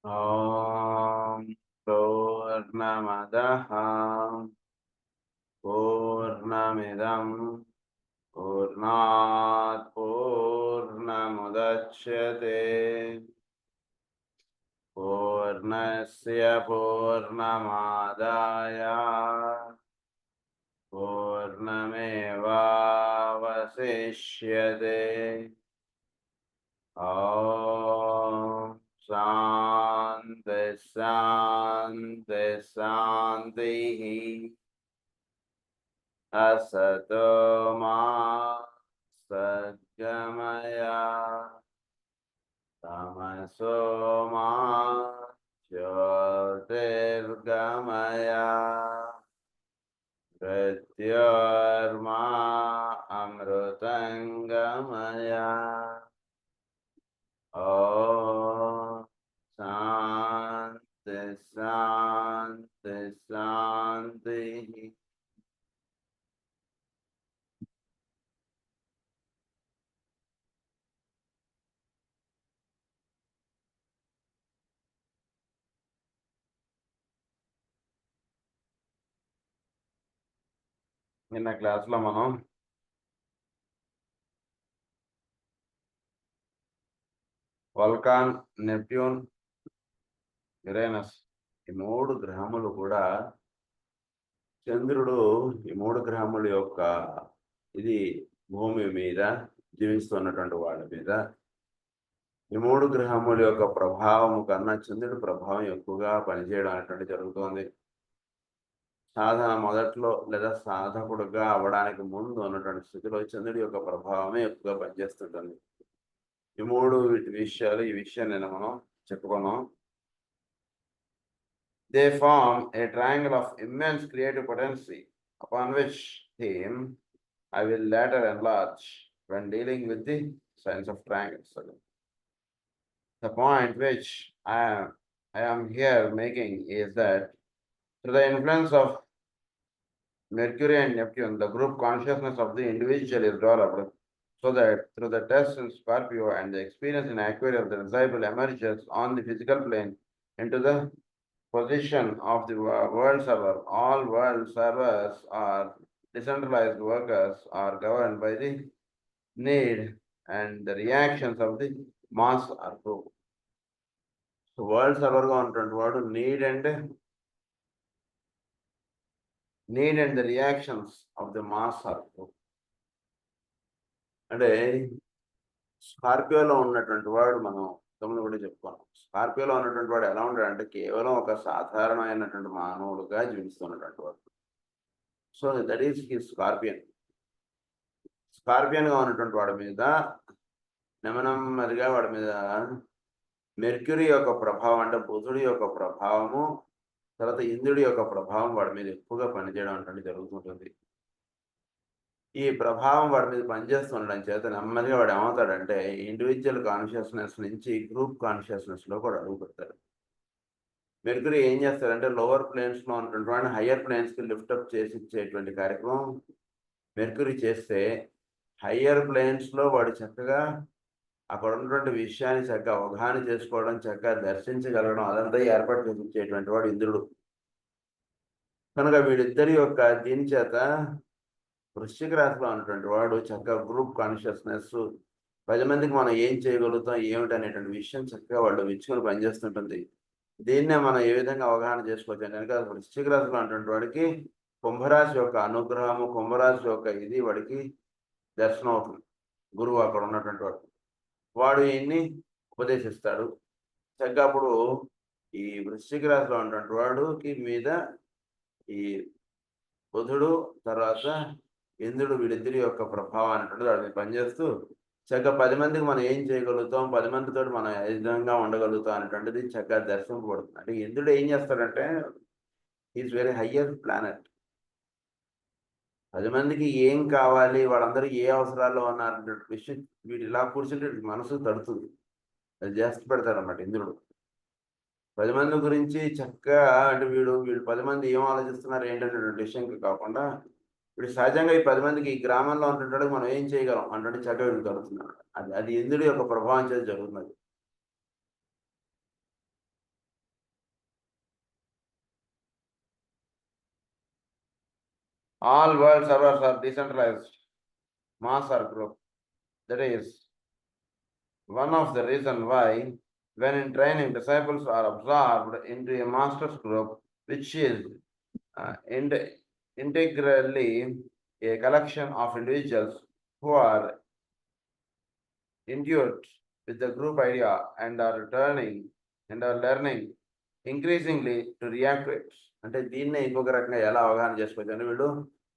ॐ पूर्णमदः पूर्णमिदं पूर्णात् पूर्णमुदच्यते पूर्णस्य पूर्णमादाय पूर्णमेवावशिष्यते। ॐ शान्ति शान्ति शान्तिः। असतो मा सद्गमय तमसो मा ज्योतिर्गमय मृत्योर्मा अमृतङ्गमय। ॐ शान्ति शान्ति शान्तिः। నిన్న క్లాస్లో మనం వల్కాన్, నెప్ట్యూన్, యురేనస్ ఈ 3 గ్రహములు కూడా చంద్రుడు ఈ 3 గ్రహముల యొక్క ఇది భూమి మీద జీవిస్తున్నటువంటి వాళ్ళ మీద ఈ 3 గ్రహముల యొక్క ప్రభావం కన్నా చంద్రుడి ప్రభావం ఎక్కువగా పనిచేయడం అనేటువంటి జరుగుతోంది. సాధన మొదట్లో లేదా సాధకుడుగా అవ్వడానికి ముందు ఉన్నటువంటి స్థితిలో చంద్రుడి యొక్క ప్రభావమే ఎక్కువగా పనిచేస్తుంటుంది. ఈ 3 విషయాలు ఈ విషయాన్ని మనం చెప్పుకున్నాం. They form a triangle of immense creative potency, upon which theme I will later enlarge when dealing with the science of triangles. The point which I am here making is that through the influence of Mercury and Neptune, the group consciousness of the individual is developed, so that through the test in Scorpio and the experience in Aquarius, the disciple emerges on the physical plane into the position of the world server. All world servers are decentralized workers are governed by the need and the reactions of the mass are proved. So world server గా ఉన్నటువంటి వాడు need and the reactions of the mass are proved. అంటే స్కార్పియోలో ఉన్నటువంటి వాడు మనం తమ్ముడు కూడా చెప్పుకున్నాం. స్కార్పియోలో ఉన్నటువంటి వాడు ఎలా ఉంటాడంటే కేవలం ఒక సాధారణమైనటువంటి మానవుడుగా జీవిస్తున్నటువంటి వాడు. So that is he Scorpion. స్కార్పియన్గా ఉన్నటువంటి వాడి మీద నెమ్మదిగా వాడి మీద మెర్క్యూరీ యొక్క ప్రభావం అంటే బుధుడి యొక్క ప్రభావము, తర్వాత ఇంద్రుడి యొక్క ప్రభావం వాడి మీద ఎక్కువగా పనిచేయడం అంటే జరుగుతుంటుంది. ఈ ప్రభావం వాడి మీద పనిచేస్తుండడం చేత నెమ్మదిగా వాడు ఏమవుతాడంటే ఇండివిజువల్ కాన్షియస్నెస్ నుంచి గ్రూప్ కాన్షియస్నెస్లో కూడా అడుగు పెడతాడు. మెర్క్యూరీ ఏం చేస్తాడంటే లోవర్ ప్లేన్స్లో ఉన్నటువంటి వాడిని హయ్యర్ ప్లేన్స్కి లిఫ్టప్ చేసి ఇచ్చేటువంటి కార్యక్రమం మెర్క్యూరీ చేస్తే హయ్యర్ ప్లేన్స్లో వాడు చక్కగా అక్కడ ఉన్నటువంటి విషయాన్ని చక్కగా అవగాహన చేసుకోవడం, చక్కగా దర్శించగలగడం అదంతా ఏర్పాటు చేసి ఇచ్చేటువంటి వాడు ఇంద్రుడు. కనుక వీడిద్దరి యొక్క దీని చేత వృశ్చిక రాశిలో ఉన్నటువంటి వాడు చక్కగా గ్రూప్ కాన్షియస్నెస్ 10 మందికి మనం ఏం చేయగలుగుతాం ఏమిటి అనేటువంటి విషయం చక్కగా వాళ్ళు విచ్చుకొని పనిచేస్తుంటుంది. దీన్నే మనం ఏ విధంగా అవగాహన చేసుకోవచ్చు అంటే కనుక వృశ్చిక రాశిలో ఉన్నటువంటి వాడికి కుంభరాశి యొక్క అనుగ్రహము, కుంభరాశి యొక్క ఇది వాడికి దర్శనం అవుతుంది. గురువు అక్కడ ఉన్నటువంటి వాడు ఈయన్ని ఉపదేశిస్తాడు. చక్కగా అప్పుడు ఈ వృశ్చిక రాశిలో ఉన్నటువంటి వాడుకి మీద ఈ బుధుడు తర్వాత ఇంద్రుడు వీడిద్దరి యొక్క ప్రభావాన్ని వాడి మీద పనిచేస్తూ చక్కగా 10 మందికి మనం ఏం చేయగలుగుతాం, 10 మందితో మనం ఏ విధంగా ఉండగలుగుతాం అనేటువంటిది చక్కగా దర్శింపబడుతుంది. అంటే ఇంద్రుడు ఏం చేస్తాడంటే ఈజ్ వెరీ హయ్యర్ ప్లానెట్. 10 మందికి ఏం కావాలి, వాళ్ళందరూ ఏ అవసరాల్లో ఉన్నారనే విషయం వీడు ఇలా కూర్చుంటే మనసు తడుతుంది. అది చేస్తూ పెడతాడన్నమాట ఇంద్రుడు. 10 మంది గురించి చక్కగా అంటే వీడు 10 మంది ఏం ఆలోచిస్తున్నారు ఏంటనేటువంటి విషయం కాకుండా ఇప్పుడు సహజంగా ఈ 10 మందికి ఈ గ్రామంలో ఉన్నటువంటి మనం ఏం చేయగలం అంటే చక్కగా వీడు జరుగుతున్నాడు. అది ఇంద్రుడి యొక్క ప్రభావం చేత జరుగుతున్నది. All world servers are decentralized mass or group. That is one of the reason why when in training disciples are absorbed into a master's group which is integrally a collection of individuals who are endued with the group idea and are learning increasingly to react to it. అంటే దీన్నే ఇంకొక రకంగా ఎలా అవగాహన చేసుకోవచ్చు అంటే వీళ్ళు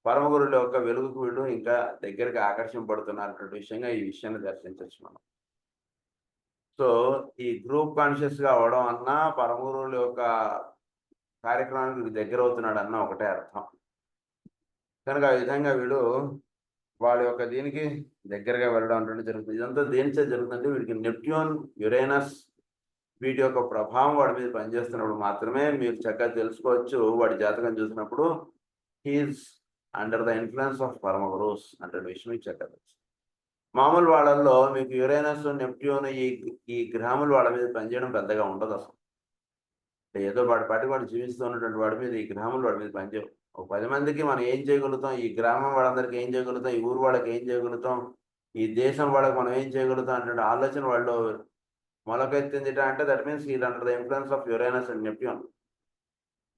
పరమగురుల యొక్క వెలుగుకు వీళ్ళు ఇంకా దగ్గరికి ఆకర్షింపబడుతున్నటువంటి విషయంగా ఈ విషయాన్ని దర్శించవచ్చు మనం. సో ఈ గ్రూప్ కాన్షియస్ గా అవడం అన్నా పరమగురువుల యొక్క కార్యక్రమానికి దగ్గర అవుతున్నాడు అన్న ఒకటే అర్థం. కనుక ఆ విధంగా వీడు వాళ్ళ యొక్క దీనికి దగ్గరగా వెళ్ళడం అంటే జరుగుతుంది. ఇదంతా దేనిచే జరుగుతుందంటే వీడికి నెప్ట్యూన్, యురేనస్ వీటి యొక్క ప్రభావం వాడి మీద పనిచేస్తున్నప్పుడు మాత్రమే మీరు చక్కగా తెలుసుకోవచ్చు. వాడి జాతకం చూసినప్పుడు he is under the influence of పరమగురుస్ అంటే విషయం మీకు చక్కగా తెలుసు. మామూలు వాళ్ళల్లో మీకు యురేనస్, నెప్ట్యూన్ ఈ గ్రహములు వాళ్ళ మీద పనిచేయడం పెద్దగా ఉండదు అసలు. ఏదో వాడి పాటి వాడు జీవిస్తూ ఉన్నటువంటి వాడి మీద ఈ గ్రహములు వాడి మీద పనిచేయవు. ఒక 10 మందికి మనం ఏం చేయగలుగుతాం, ఈ గ్రామం వాళ్ళందరికీ ఏం చేయగలుగుతాం, ఈ ఊరు వాళ్ళకి ఏం చేయగలుగుతాం, ఈ దేశం వాళ్ళకి మనం ఏం చేయగలుగుతాం అంటే ఆలోచన వాళ్ళు మొలకెత్తింది అంటే that means heal under the influence of Uranus and Neptune.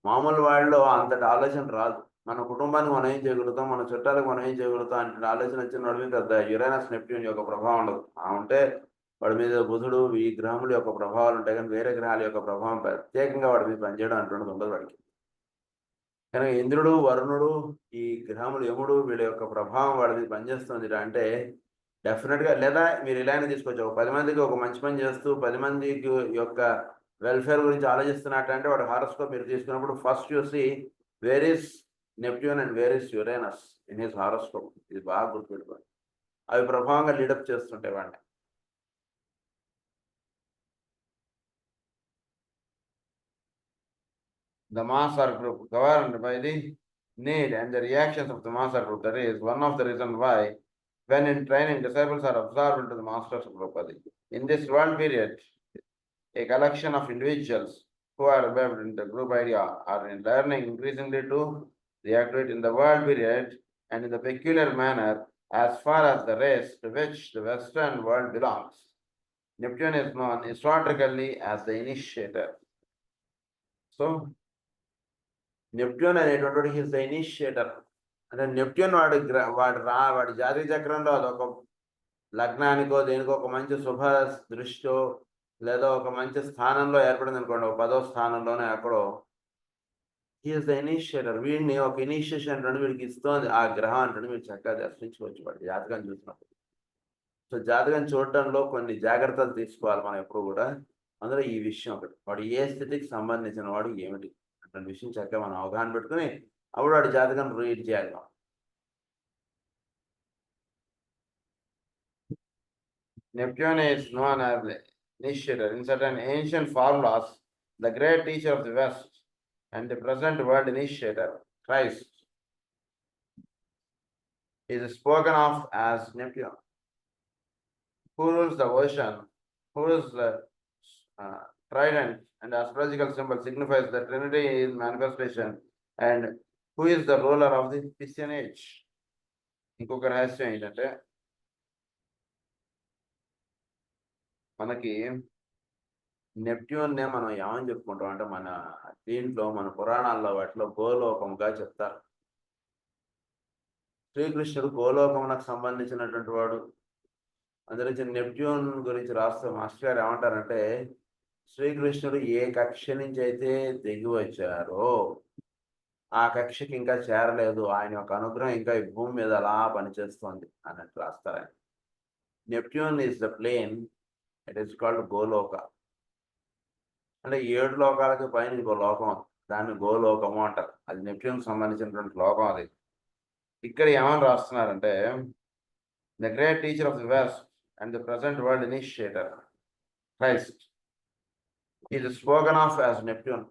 మామూలు వాళ్ళలో అంతటి ఆలోచన రాదు. మన కుటుంబానికి మనం ఏం చేయగలుగుతాం, మన చుట్టాలకు మనం ఏం చేయగలుగుతాం అంటే ఆలోచన వచ్చిన వాడి మీద పెద్ద యురేనస్, నెప్ట్యూన్ యొక్క ప్రభావం ఉండదు. ఉంటే వాడి మీద బుధుడు ఈ గ్రహముల యొక్క ప్రభావాలు ఉంటాయి, కానీ వేరే గ్రహాల యొక్క ప్రభావం ప్రత్యేకంగా వాడి మీద పనిచేయడం అంటున్నది ఉండదు వాడికి. కనుక ఇంద్రుడు, వరుణుడు, ఈ గ్రహములు, యముడు వీళ్ళ యొక్క ప్రభావం వాడి మీద పనిచేస్తుంది అంటే డెఫినెట్గా. లేదా మీరు ఇలానే తీసుకోవచ్చు, ఒక 10 మందికి ఒక మంచి పని చేస్తూ 10 మందికి యొక్క వెల్ఫేర్ గురించి ఆలోచిస్తున్నట్టు అంటే వాడు హారోస్కోప్ మీరు తీసుకున్నప్పుడు ఫస్ట్ చూసి where is Neptune and where is Uranus in his horoscope. ఇది బాగా గుర్తుపెట్టుకోండి. అవి ప్రభావంగా లీడప్ చేస్తుంటాయి వాడిని. The Masar group governed by the need and the reactions of the Masar group. That is one of the reasons why when in training disciples are absorbed into the master's group. In this world period, a collection of individuals who are embedded in the group idea are in learning increasingly to react to it in the world period and in the peculiar manner as far as the race to which the Western world belongs. Neptune is known historically as the initiator. So Neptune అనేటువంటి his the initiator. అంటే Neptune వాడి జాతీయ చక్రంలో అదొక లగ్నానికో దేనికో ఒక మంచి శుభ దృష్టితో లేదా ఒక మంచి స్థానంలో ఏర్పడింది అనుకోండి, ఒక 10వ స్థానంలోనే అక్కడో హీఈస్ ద ఇనిషియేటర్. వీడిని ఒక ఇనిషియేషన్ అంటే వీడికి ఇస్తోంది ఆ గ్రహం అంటే మీరు చక్కగా దర్శించుకోవచ్చు వాడి జాతకం చూసినప్పుడు. సో జాతకం చూడటంలో కొన్ని జాగ్రత్తలు తీసుకోవాలి మనం ఎప్పుడు కూడా. అందులో ఈ విషయం ఒకటి, వాడు ఏ స్థితికి సంబంధించిన వాడు ఏమిటి అటువంటి విషయం చక్కగా మనం అవగాహన పెట్టుకుని అప్పుడు వాడి జాతకం రీడ్ చేయాలి. Neptune is known as the initiator in certain ancient formulas. The great teacher of the West and the present world initiator, Christ, is spoken of as Neptune. Who rules the ocean, who rules the trident and astrological symbol signifies the Trinity is manifestation, and who is the ruler of the Christian age. ఇంకొక రహస్యం ఏంటంటే మనకి నెప్ట్యూన్నే మనం ఏమని చెప్పుకుంటాం అంటే మన దీంట్లో మన పురాణాల్లో వాటిలో గోలోకముగా చెప్తారు. శ్రీకృష్ణుడు గోలోకమునకు సంబంధించినటువంటి వాడు. అందులోంచి నెప్ట్యూన్ గురించి రాస్తూ మాస్టర్ గారు ఏమంటారంటే శ్రీకృష్ణుడు ఏ కక్ష నుంచి అయితే దిగి వచ్చారో ఆ కక్షకి ఇంకా చేరలేదు, ఆయన యొక్క అనుగ్రహం ఇంకా ఈ భూమి మీద అలా పనిచేస్తోంది అన్నట్టు రాస్తారు ఆయన. Neptune is the plane, it is called Goloka. అంటే 7 లోకాలకి పైన ఇంకో లోకం, దాన్ని గోలోకము అంటారు. అది నెప్ట్యూన్కి సంబంధించినటువంటి లోకం. అది ఇక్కడ ఏమని రాస్తున్నారంటే the great teacher of the west and the present world initiator Christ is spoken of as Neptune.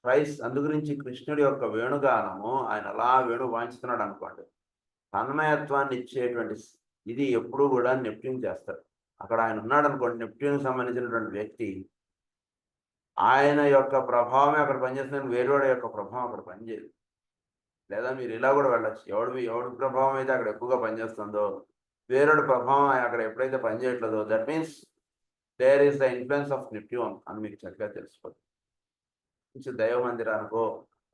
Christ అందు గురించి కృష్ణుడి యొక్క వేణుగానము, ఆయన అలా వేణు వాయించుతున్నాడు అనుకోండి, తన్మయత్వాన్ని ఇచ్చేటువంటి ఇది ఎప్పుడు కూడా నెప్ట్యూన్ చేస్తాడు. అక్కడ ఆయన ఉన్నాడు అనుకోండి, నెప్ట్యూన్కి సంబంధించినటువంటి వ్యక్తి, ఆయన యొక్క ప్రభావమే అక్కడ పనిచేస్తుంది, వేరేవాడి యొక్క ప్రభావం అక్కడ పనిచేయదు. లేదా మీరు ఇలా కూడా వెళ్ళొచ్చు. ఎవడి ప్రభావం అయితే అక్కడ ఎక్కువగా పనిచేస్తుందో, వేరొకడి ప్రభావం అక్కడ ఎప్పుడైతే పనిచేయట్లేదో, that means there is the influence of Neptune అని మీకు చక్కగా తెలిసిపోతుంది. మంచి దైవ మందిరానికో,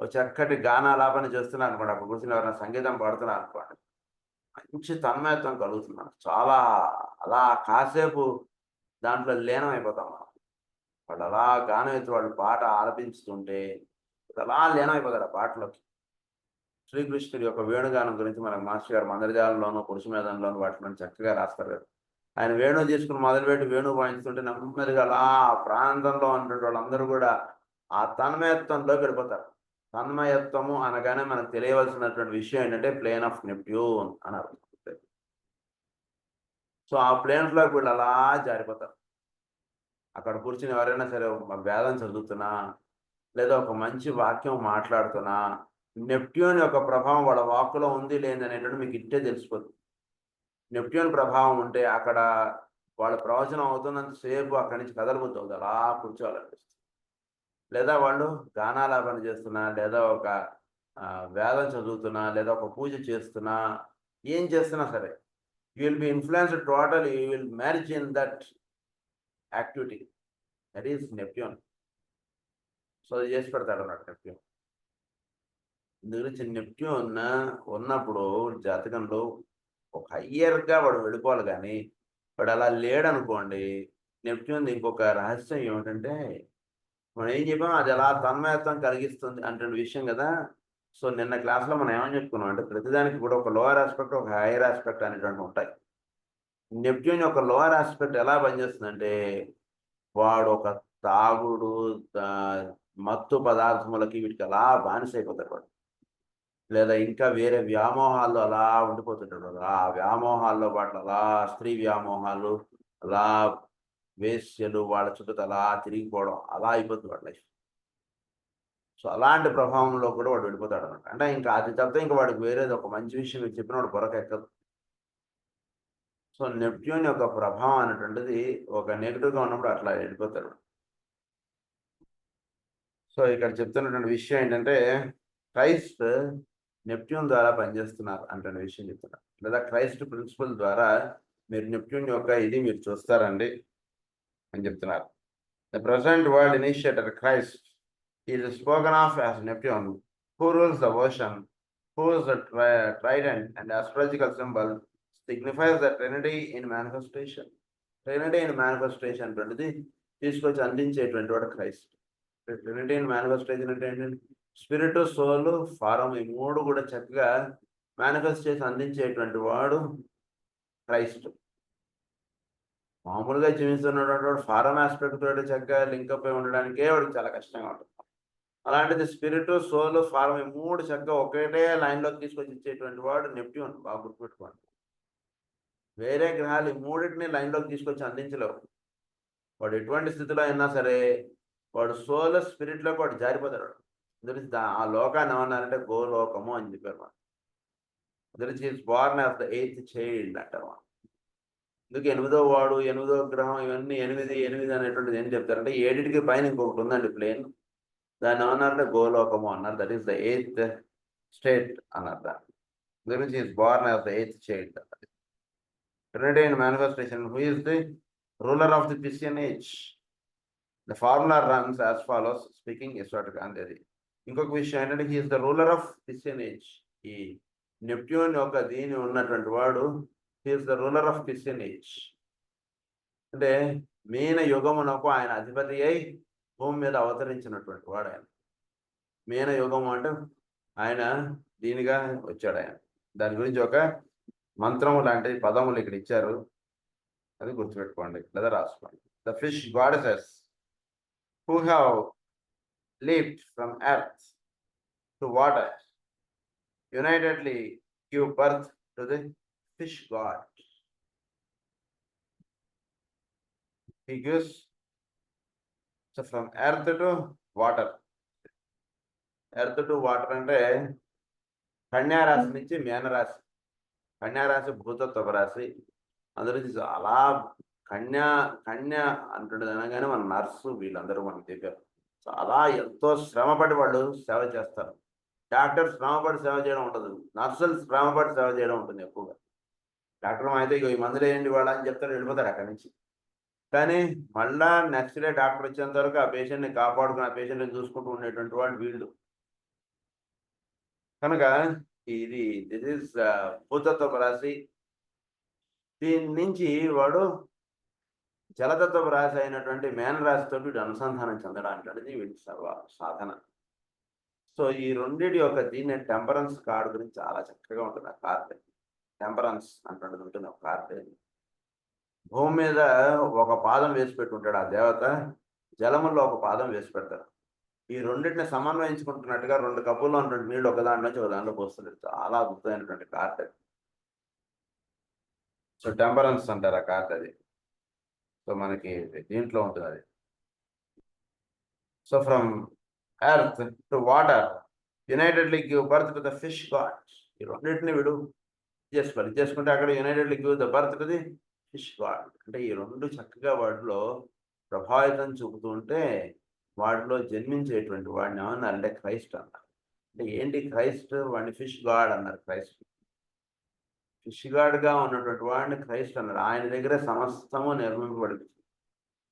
ఓ చక్కటి గానాలాపన చేస్తున్నారనుకోండి, అక్కడ కూర్చొని ఎవరైనా సంగీతం పాడుతున్నారనుకోండి, మంచి తన్మయత్వం కలుగుతుంది మనకు. చాలా అలా కాసేపు దాంట్లో లీనమైపోతాం మనం. వాళ్ళు అలా గానం ఎత్తి వాళ్ళు పాట ఆలపించుతుంటే అలా లీనమైపోతారు ఆ పాటలోకి. శ్రీకృష్ణుడి యొక్క వేణుగానం గురించి మనకు మాస్టర్ గారు మందరజాలంలోనూ, పురుషమేధంలోనూ వాటిలో చక్కగా రాస్తారు కదా. ఆయన వేణువు తీసుకుని మొదలుపెట్టి వేణువు వాయించుతుంటే నెమ్మదిగా అలా ఆ ప్రాంతంలో ఉన్నటువంటి వాళ్ళందరూ కూడా ఆ తన్మయత్వంలోకి వెళ్ళిపోతారు. తన్మయత్వము అనగానే మనకు తెలియవలసినటువంటి విషయం ఏంటంటే ప్లేన్ ఆఫ్ నెప్ట్యూన్ అని అర్థం. సో ఆ ప్లేన్స్లోకి వీళ్ళు అలా జారిపోతారు. అక్కడ కూర్చుని ఎవరైనా సరే వేదం చదువుతున్నా, లేదా ఒక మంచి వాక్యం మాట్లాడుతున్నా, నెప్ట్యూన్ యొక్క ప్రభావం వాళ్ళ వాక్కులో ఉంది లేదనేటట్టు మీకు ఇట్టే తెలిసిపోతుంది. నెప్ట్యూన్ ప్రభావం ఉంటే అక్కడ వాళ్ళ ప్రవచనం అవుతున్నంత సేపు అక్కడి నుంచి కదలబుద్ధి అవుతుంది. అలా కూర్చోవాలనిపిస్తుంది. లేదా వాళ్ళు గానాలాపన చేస్తున్నా, లేదా ఒక వేదం చదువుతున్నా, లేదా ఒక పూజ చేస్తున్నా, ఏం చేస్తున్నా సరే, you will be influenced totally, you will merge in that activity. That is Neptune. So అది చేసి పెడతాడన్నమాట నెప్ట్యూన్. ఇందు గురించి నెప్ట్యూన్ ఉన్నప్పుడు జాతకంలో ఒక హయ్యర్‌గా వాడు వెళ్ళిపోవాలి గానీ, వాడు అలా లేడనుకోండి, నెప్ట్యూన్‌ది ఇంకొక రహస్యం ఏమిటంటే, మనం ఏం చెప్పాం అది ఎలా తన్మయత్వం కలిగిస్తుంది అంటే విషయం కదా. సో నిన్న క్లాస్‌లో మనం ఏమని చెప్పుకున్నాం అంటే, ప్రతిదానికి కూడా ఒక లోయర్ ఆస్పెక్ట్, ఒక హైయర్ ఆస్పెక్ట్ అనేటువంటివి ఉంటాయి. నెప్ట్యూన్ యొక్క లోయర్ ఆస్పెక్ట్ ఎలా పనిచేస్తుందంటే, వాడు ఒక తాగుడు, మత్తు పదార్థములకి వీటికి అలా బానిసైపోతాడు వాడు. లేదా ఇంకా వేరే వ్యామోహాల్లో అలా ఉండిపోతుంటాడు. ఆ వ్యామోహాల్లో వాటిలో అలా స్త్రీ వ్యామోహాలు, అలా వేశ్యలు వాళ్ళ చుట్టూ అలా తిరిగిపోవడం, అలా అయిపోతుంది వాడి లైఫ్. సో అలాంటి ప్రభావంలో కూడా వాడు వెళ్ళిపోతాడనమాట. అంటే ఇంకా అది తప్పితే ఇంకా వాడికి వేరేది ఒక మంచి విషయం మీకు చెప్పిన వాడు బుర్రకెక్కదు. సో నెప్ట్యూన్ యొక్క ప్రభావం అనేటువంటిది ఒక నెగెటివ్‌గా ఉన్నప్పుడు అట్లా వెళ్ళిపోతాడు. సో ఇక్కడ చెప్తున్నటువంటి విషయం ఏంటంటే, క్రైస్ట్ నెప్ట్యూన్ ద్వారా పనిచేస్తున్నారు అంటే విషయం చెప్తున్నారు. లేదా క్రైస్ట్ ప్రిన్సిపల్ ద్వారా మీరు నెప్ట్యూన్ యొక్క ఇది మీరు చూస్తారండి అని చెప్తున్నారు. The present world initiator Christ is spoken of as Neptune, who rules the ocean, who is the trident and astrological symbol signifies the Trinity in manifestation. Trinity in manifestation అనేటువంటిది తీసుకొచ్చి అందించేటువంటి వాడు క్రైస్ట్. ట్రినిటీ ఇన్ మేనిఫెస్టేషన్ అంటే ఏంటంటే, spirit, soul, form ఈ మూడు కూడా చక్కగా మేనిఫెస్ట్ చేసి అందించేటువంటి వాడు క్రైస్ట్. మామూలుగా జీవిస్తున్నటువంటి వాడు ఫారం ఆస్పెక్ట్ తోటి చక్కగా లింకప్ అయి ఉండడానికే వాడికి చాలా కష్టంగా ఉంటుంది. అలాంటిది స్పిరిట్, సోల్, ఫారం ఈ మూడు చక్కగా ఒకటే లైన్లోకి తీసుకొచ్చి ఇచ్చేటువంటి వాడు నెప్ట్యూన్. బాగా గుర్తుపెట్టుకోండి. వేరే గ్రహాలు ఈ మూడింటిని లైన్లోకి తీసుకొచ్చి అందించలేవు. వాడు ఎటువంటి స్థితిలో అయినా సరే వాడు సోల్, స్పిరిట్లోకి వాడు జారిపోతాడు. అందుకే ఆ లోకాన్ని ఏమన్నారంటే గోలోకము అని చెప్పారు మనం. అందుకే is Born of the 8th child అంటారు మనం. అందుకే 8వ వాడు, 8వ గ్రహం ఇవన్నీ 8 అనేటువంటిది ఏం చెప్తారంటే 7కి పైన ఇంకొకటి ఉందండి ప్లేన్. దాన్ని ఏమన్నారంటే గోలోకము అన్నారు. That is the 8th state అన్నారు దాన్ని. గురించి is Born of the 8th child. Trinity in manifestation, who is the ruler of the Piscean age? The formula runs as follows, speaking esoteric అనేది. ఇంకొక విషయం ఏంటంటే he is the ruler of Piscean age. ఈ Neptune యొక్క దీని ఉన్నటువంటి వాడు he is the ruler of Piscean age. అంటే మీన యుగమునకు ఆయన అధిపతి అయి భూమి మీద అవతరించినటువంటి వాడు ఆయన. మీన యుగము అంటే ఆయన దీనిగా వచ్చాడు ఆయన. దాని గురించి ఒక మంత్రము లాంటి పదములు ఇక్కడ ఇచ్చారు, అది గుర్తుపెట్టుకోండి లేదా రాసుకోండి. The fish goddesses who have leaped from earth to water unitedly give birth to the fish god. He gives so from earth to water. Earth to water అంటే కన్యారాశి నుంచి మీనరాశి. కన్యారాశి భూతత్వ రాశి. అందులో చాలా కన్య అంటున్నది అనగానే మన నర్సు వీళ్ళందరూ మనకు చెప్పారు. చాలా ఎంతో శ్రమపడి వాళ్ళు సేవ చేస్తారు. డాక్టర్ శ్రమపడి సేవ చేయడం ఉండదు, నర్సులు శ్రమపడి సేవ చేయడం ఉంటుంది ఎక్కువగా. డాక్టర్ అయితే ఇగో ఈ మందులు వేయండి వాళ్ళ అని చెప్తారు, వెళ్ళిపోతారు అక్కడి నుంచి. కానీ మళ్ళా నెక్స్ట్ డే డాక్టర్ వచ్చేంత వరకు ఆ పేషెంట్ని కాపాడుకుని ఆ పేషెంట్ని చూసుకుంటూ ఉండేటువంటి వాళ్ళు వీళ్ళు. కనుక ఇది దిస్ ఇస్ భూతత్వపు రాశి. దీని నుంచి వాడు జలతత్వపు రాశి అయినటువంటి మేన రాశితో వీడు అనుసంధానం చెందడానికి అనేది వీడి సాధన. సో ఈ రెండిటి యొక్క దీన్ని టెంపరెన్స్ కార్డు గురించి చాలా చక్కగా ఉంటుంది. ఆ కార్డు టెంపరెన్స్ అంటున్నది ఉంటుంది ఒక కార్డు. భూమి మీద ఒక పాదం వేసి పెట్టుంటాడు ఆ దేవత, జలముల్లో ఒక పాదం వేసి పెడతాడు. ఈ రెండింటిని సమన్వయించుకుంటున్నట్టుగా 2 కప్పుల్లో ఉన్నటువంటి నీళ్ళు ఒక దాంట్లో నుంచి ఒక దాంట్లో పోస్తుంది. చాలా అద్భుతమైనటువంటి కార్డ్ అది. సో టెంపరెన్స్ అంటారు ఆ కార్డ్ అది. సో మనకి దీంట్లో ఉంటుంది అది. So from earth to water unitedly give birth to the fish God. ఈ రెండింటిని వీడు చేసుకుంటే అక్కడ unitedly give the birth to the fish God. అంటే ఈ రెండు చక్కగా వాటిలో ప్రభావితం చూపుతూ ఉంటే వాటిలో జన్మించేటువంటి వాడిని ఏమన్నారంటే క్రైస్ట్ అన్నారు. అంటే ఏంటి క్రైస్ట్? వాడిని ఫిష్ గాడ్ అన్నారు. క్రైస్ట్ ఫిష్ గాడ్గా ఉన్నటువంటి వాడిని క్రైస్ట్ అన్నారు. ఆయన దగ్గర సమస్తము నిర్మింపబడింది.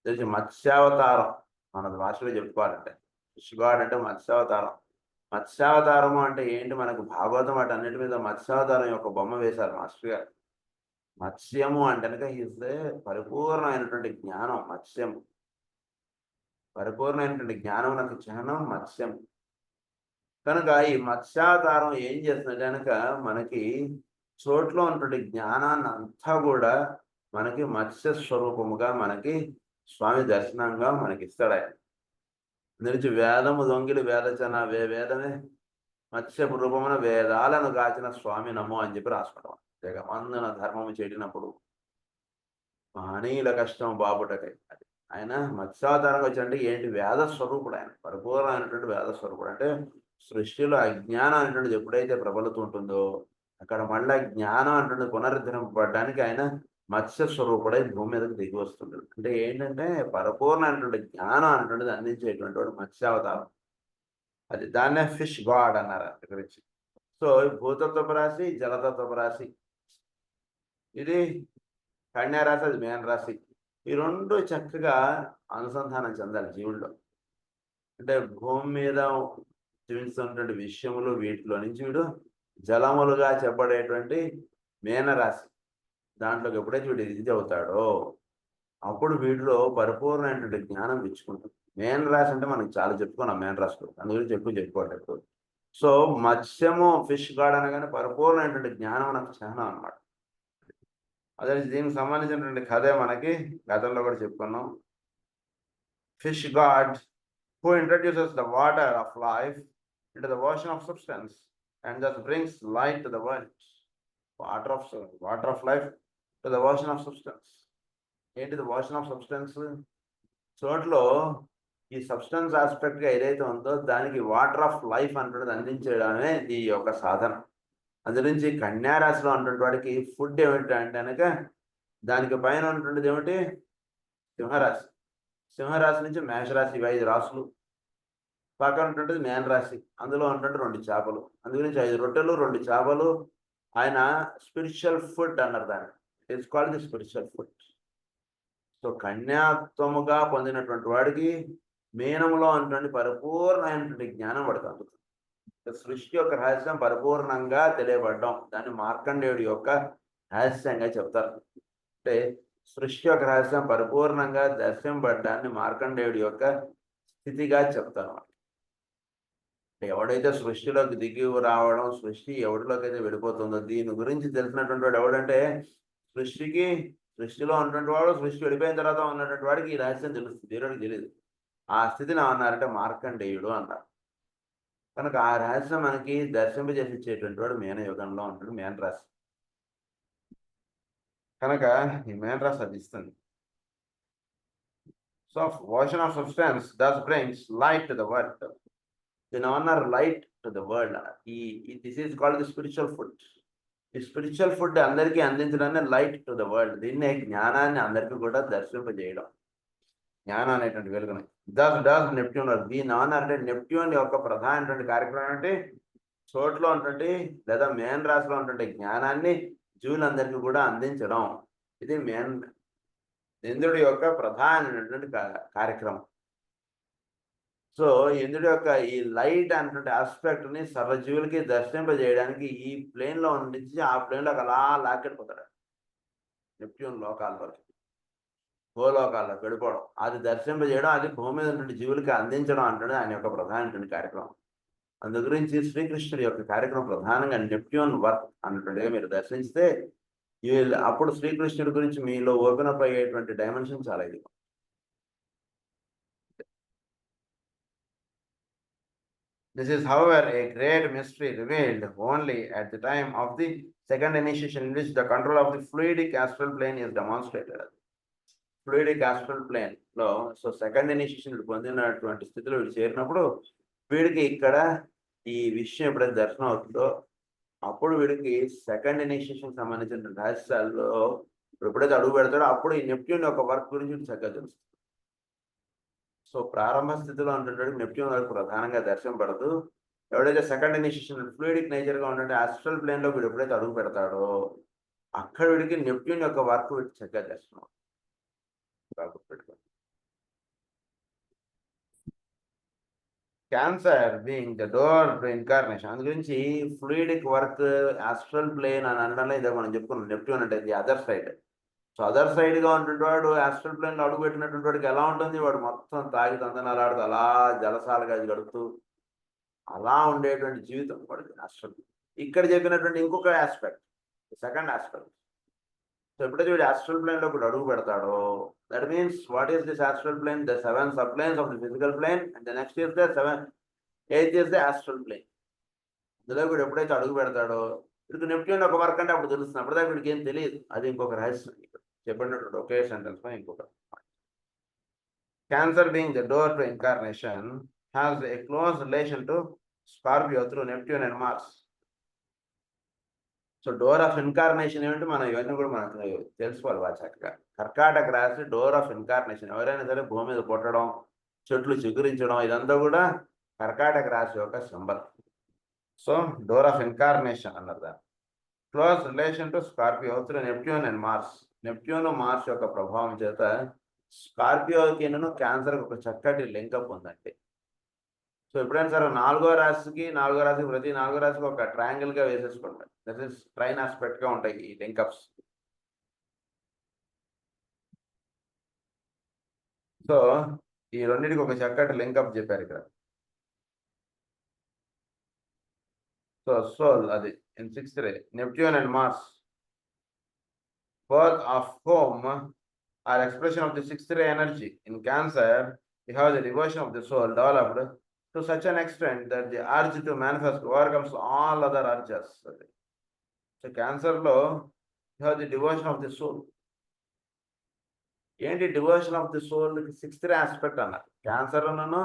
తెలిసి మత్స్యావతారం మన భాషలో చెప్పుకోవాలంటే ఫిష్ గాడ్ అంటే మత్స్యావతారం. మత్స్యావతారము అంటే ఏంటి? మనకు భాగవతం వాటి అన్నిటి మీద మత్స్యావతారం యొక్క బొమ్మ వేశారు మాస్టర్ గారు. మత్స్యము అంటే కనుక ఈజ్ పరిపూర్ణమైనటువంటి జ్ఞానం. మత్స్యము పరిపూర్ణమైనటువంటి జ్ఞానం నాకు చిహ్నం మత్స్యం. కనుక ఈ మత్స్యావతారం ఏం చేస్తుంది కనుక మనకి చోట్లో ఉన్నటువంటి జ్ఞానాన్ని అంతా కూడా మనకి మత్స్య స్వరూపముగా మనకి స్వామి దర్శనంగా మనకి ఇస్తాడు ఆయన. నుంచి వేదము దొంగిలి వేదచన వేదమే మత్స్యపు రూపమున వేదాలను గాచిన స్వామి నమో అని చెప్పి రాసుకోవడం. జగమందున ధర్మము చేడినప్పుడు మహనీయుల కష్టం బాబుటకై. అది ఆయన మత్స్యావతారంగా వచ్చాడంటే ఏంటి? వేద స్వరూపుడు ఆయన, పరిపూర్ణమైనటువంటి వేద స్వరూపుడు. అంటే సృష్టిలో అజ్ఞానం అనేటువంటిది ఎప్పుడైతే ప్రబలుతూ ఉంటుందో అక్కడ మళ్ళీ జ్ఞానం అనేటువంటి పునరుద్ధరింపబడడానికి ఆయన మత్స్య స్వరూపుడై భూమి మీదకి దిగి వస్తుంటాడు. అంటే ఏంటంటే పరిపూర్ణమైనటువంటి జ్ఞానం అనేటువంటిది అందించేటువంటి వాడు మత్స్యావతారం. అది దాన్నే ఫిష్ గాడ్ అన్నారు గురించి. సో భూతత్వపు రాశి, జలతత్వపు రాశి, ఇది కన్యా రాశి, అది మేన రాశి. ఈ రెండు చక్కగా అనుసంధానం చెందాలి జీవుల్లో. అంటే భూమి మీద జీవిస్తున్నటువంటి విషయములు వీటిలో నుంచి వీడు జలములుగా చెప్పబడేటువంటి మేనరాశి దాంట్లోకి ఎప్పుడైతే వీడు ఇది అవుతాడో అప్పుడు వీటిలో పరిపూర్ణమైనటువంటి జ్ఞానం ఇచ్చుకుంటుంది. మేనరాశి అంటే మనకి చాలా చెప్పుకున్నాం మేనరాశి, అందు గురించి ఎక్కువ చెప్పుకోవట్లేదు. సో మత్స్యము ఫిష్ గాడ్ అనగానే పరిపూర్ణమైనటువంటి జ్ఞానం నాకు చిహ్నం అనమాట. అదే దీనికి సంబంధించినటువంటి కథే మనకి గతంలో కూడా చెప్పుకున్నాం. Fish God who introduces the water of life into the ocean of substance and thus brings light to the world. Water of life to the ocean of substance. ఏంటి the ocean of substance? చోట్లో ఈ substance ఆస్పెక్ట్గా ఏదైతే ఉందో దానికి water of life అంటున్నది అందించడమే ఈ యొక్క సాధన. అందునుంచి కన్యా రాశిలో ఉన్నటువంటి వాడికి ఫుడ్ ఏమిటి అంటే కనుక దానికి పైన ఉన్నటువంటిది ఏమిటి? సింహరాశి. సింహరాశి నుంచి మేషరాశి, 5 రాశులు. పక్కన ఉంటుంటుంది మేన రాశి, అందులో ఉంటుంటే 2 చేపలు. అందుగురించి 5 రొట్టెలు 2 చేపలు. ఆయన స్పిరిచువల్ ఫుడ్ అన్నారు దాన్ని. It's called the spiritual food. So కన్యాత్వముగా పొందినటువంటి వాడికి మీనములో ఉన్నటువంటి పరిపూర్ణమైనటువంటి జ్ఞానం వాడికి అందుతుంది. సృష్టి యొక్క రహస్యం పరిపూర్ణంగా తెలియబడ్డం దాన్ని మార్కండేయుడి యొక్క రహస్యంగా చెప్తారు. అంటే సృష్టి యొక్క రహస్యం పరిపూర్ణంగా దర్శింపబడ్డాన్ని మార్కండేయుడి యొక్క స్థితిగా చెప్తాను. ఎవడైతే సృష్టిలోకి దిగి రావడం, సృష్టి ఎవరిలోకి అయితే వెళ్ళిపోతుందో దీని గురించి తెలిసినటువంటి వాడు ఎవడంటే సృష్టిలో ఉన్నటువంటి వాడు, సృష్టి వెళ్ళిపోయిన తర్వాత ఉన్నటువంటి వాడికి ఈ రహస్యం తెలుస్తుంది, దేవుడికి తెలియదు. ఆ స్థితిని ఏమన్నారంటే మార్కండేయుడు అన్నారు. కనుక ఆ రహస్యం మనకి దర్శింపజేసి ఇచ్చేటువంటి వాడు మేన యుగంలో ఉంటాడు, మేన రాశి. కనుక ఈ మేన రాశి అది ఇస్తుంది. So ocean of substance thus brings light to the world. Then honor light to the world. This is called the spiritual food. ఈ స్పిరిచువల్ ఫుడ్ అందరికీ అందించడాన్ని లైట్ టు ద వరల్డ్. దీన్నే జ్ఞానాన్ని అందరికీ కూడా దర్శింపజేయడం, జ్ఞానం అనేటువంటి వెలుగుని. డస్ నెప్ట్యూన్ దీని ఆనర్ అంటే నెప్ట్యూన్ యొక్క ప్రధానమైనటువంటి కార్యక్రమం అంటే చోట్లో ఉన్నటువంటి లేదా మేన్ రాశిలో ఉన్నటువంటి జ్ఞానాన్ని జీవులందరికీ కూడా అందించడం, ఇది ఇంద్రుడి యొక్క ప్రధానమైనటువంటి కార్యక్రమం. సో ఇంద్రుడి యొక్క ఈ లైట్ అనేటువంటి ఆస్పెక్ట్ ని సర్వజీవులకి దర్శింపజేయడానికి ఈ ప్లేన్ లో నుంచి ఆ ప్లేన్ లోకి అలా లాక్కెళ్ళిపోతాడు. నెప్ట్యూన్ లోకాల్లోకి, భూలోకాల్లో గడిపోవడం, అది దర్శింపజేయడం, అది భూమి మీద ఉన్నటువంటి జీవులకి అందించడం అంటున్నది ఆయన యొక్క ప్రధానమైన కార్యక్రమం. అందు గురించి శ్రీకృష్ణుడి యొక్క కార్యక్రమం ప్రధానంగా నెప్ట్యూన్ వర్క్ అన్నట్టుగా మీరు దర్శించితే అప్పుడు శ్రీకృష్ణుడి గురించి మీలో ఓపెన్ అప్ అయ్యేటువంటి డైమెన్షన్ చాలా ఇది. This is, however, a great mystery revealed only at the time of the second initiation, in which the control of the fluidic astral plane is demonstrated. Fluidic astral plane లో so second initiation పొందినటువంటి స్థితిలో వీడు చేరినప్పుడు వీడికి ఇక్కడ ఈ విషయం ఎప్పుడైతే దర్శనం అవుతుందో అప్పుడు వీడికి సెకండ్ ఇనిషియేషన్ సంబంధించిన రహస్యాల్లో ఎప్పుడైతే అడుగు పెడతాడో అప్పుడు ఈ నెప్ట్యూన్ యొక్క వర్క్ గురించి చక్కగా తెలుస్తుంది. సో ప్రారంభ స్థితిలో ఉన్నటువంటి నెప్ట్యూన్ వర్క్ ప్రధానంగా దర్శనపడదు. ఎవడైతే సెకండ్ ఇనిషియేషన్ ఫ్లూయిడిక్ నేచర్గా ఉన్నటువంటి ఆస్ట్రల్ ప్లేన్లో వీడు ఎప్పుడైతే అడుగు పెడతాడో అక్కడ వీడికి నెప్ట్యూన్ యొక్క వర్క్ వీడికి చక్కగా దర్శనం అవుతుంది. పెట్టుకోండి. Cancer being the door to incarnation, అందు గురించి ఫ్లూయిడిక్ వర్క్ ఆస్ట్రల్ ప్లేన్ అని అనడంలో ఇదే మనం చెప్పుకున్నాం. నెప్ట్యూన్ అంటే the other side. So other సైడ్గా ఉన్నటువంటి వాడు ఆస్ట్రల్ ప్లేన్లో అడుగు పెట్టినటువంటి వాడికి ఎలా ఉంటుంది, వాడు మొత్తం తాగి తందనాలాడుతూ అలా జలసాలుగా గడుపుతూ అలా ఉండేటువంటి జీవితం వాడికి ఆస్ట్రల్. ఇక్కడ చెప్పినటువంటి ఇంకొక ఆస్పెక్ట్, సెకండ్ ఆస్పెక్ట్. సో ఎప్పుడైతే వీడు ఆస్ట్రల్ ప్లేన్లో ఇప్పుడు అడుగు పెడతాడో that means what is this astral plane? The 7 subplanes of the physical plane and the next is the 8th is the astral plane. ఇందులో వీడు ఎప్పుడైతే అడుగు పెడతాడో వీడికి నెప్ట్యూన్ ఒక వర్క్ అంటే అప్పుడు తెలుస్తుంది. అప్పటిదాకా వీడికి ఏం తెలియదు. అది ఇంకొక రహస్యం చెప్పినట్టు ఒకే సెంటెన్స్ లో ఇంకొక. Cancer being the door to incarnation has a close relation to Scorpio through Neptune and Mars. So door of incarnation ఏమిటి, మనం ఇవన్నీ కూడా మనకు తెలుసుకోవాలి బాగా చక్కగా. కర్కాటక రాశి డోర్ ఆఫ్ ఇన్కార్నేషన్. ఎవరైనా సరే భూమి మీద పుట్టడం, చెట్లు చిగురించడం, ఇదంతా కూడా కర్కాటక రాశి యొక్క symbol. So door of incarnation అన్నారు దాన్ని. Close relation to Scorpio through Neptune and Mars. Neptune Mars యొక్క ప్రభావం చేత స్కార్పియోకి క్యాన్సర్ ఒక చక్కటి లింకప్ ఉందండి. సో ఎప్పుడైనా సరే నాలుగో రాశికి ప్రతి నాలుగో రాశికి ఒక ట్రయాంగిల్ గా వేసేసుకుంటాయి. దట్ ఈస్ ట్రైన్ ఆస్పెక్ట్ గా ఉంటాయి ఈ లింకప్స్. సో ఈ రెండింటికి ఒక చక్కటి లింకప్ చెప్పారు ఇక్కడ. సో సోల్ అది in 6th ray, Neptune and Mars, both of whom are expression of the 6th ray energy. In Cancer, we have the devotion of the soul developed to such an extent that the urge to manifest overcomes all other urges. So Cancer lo you have the devotion of the soul. ఏంటి devotion of the soul? 6th ray aspect అన్నారు. Cancer అన్నాను,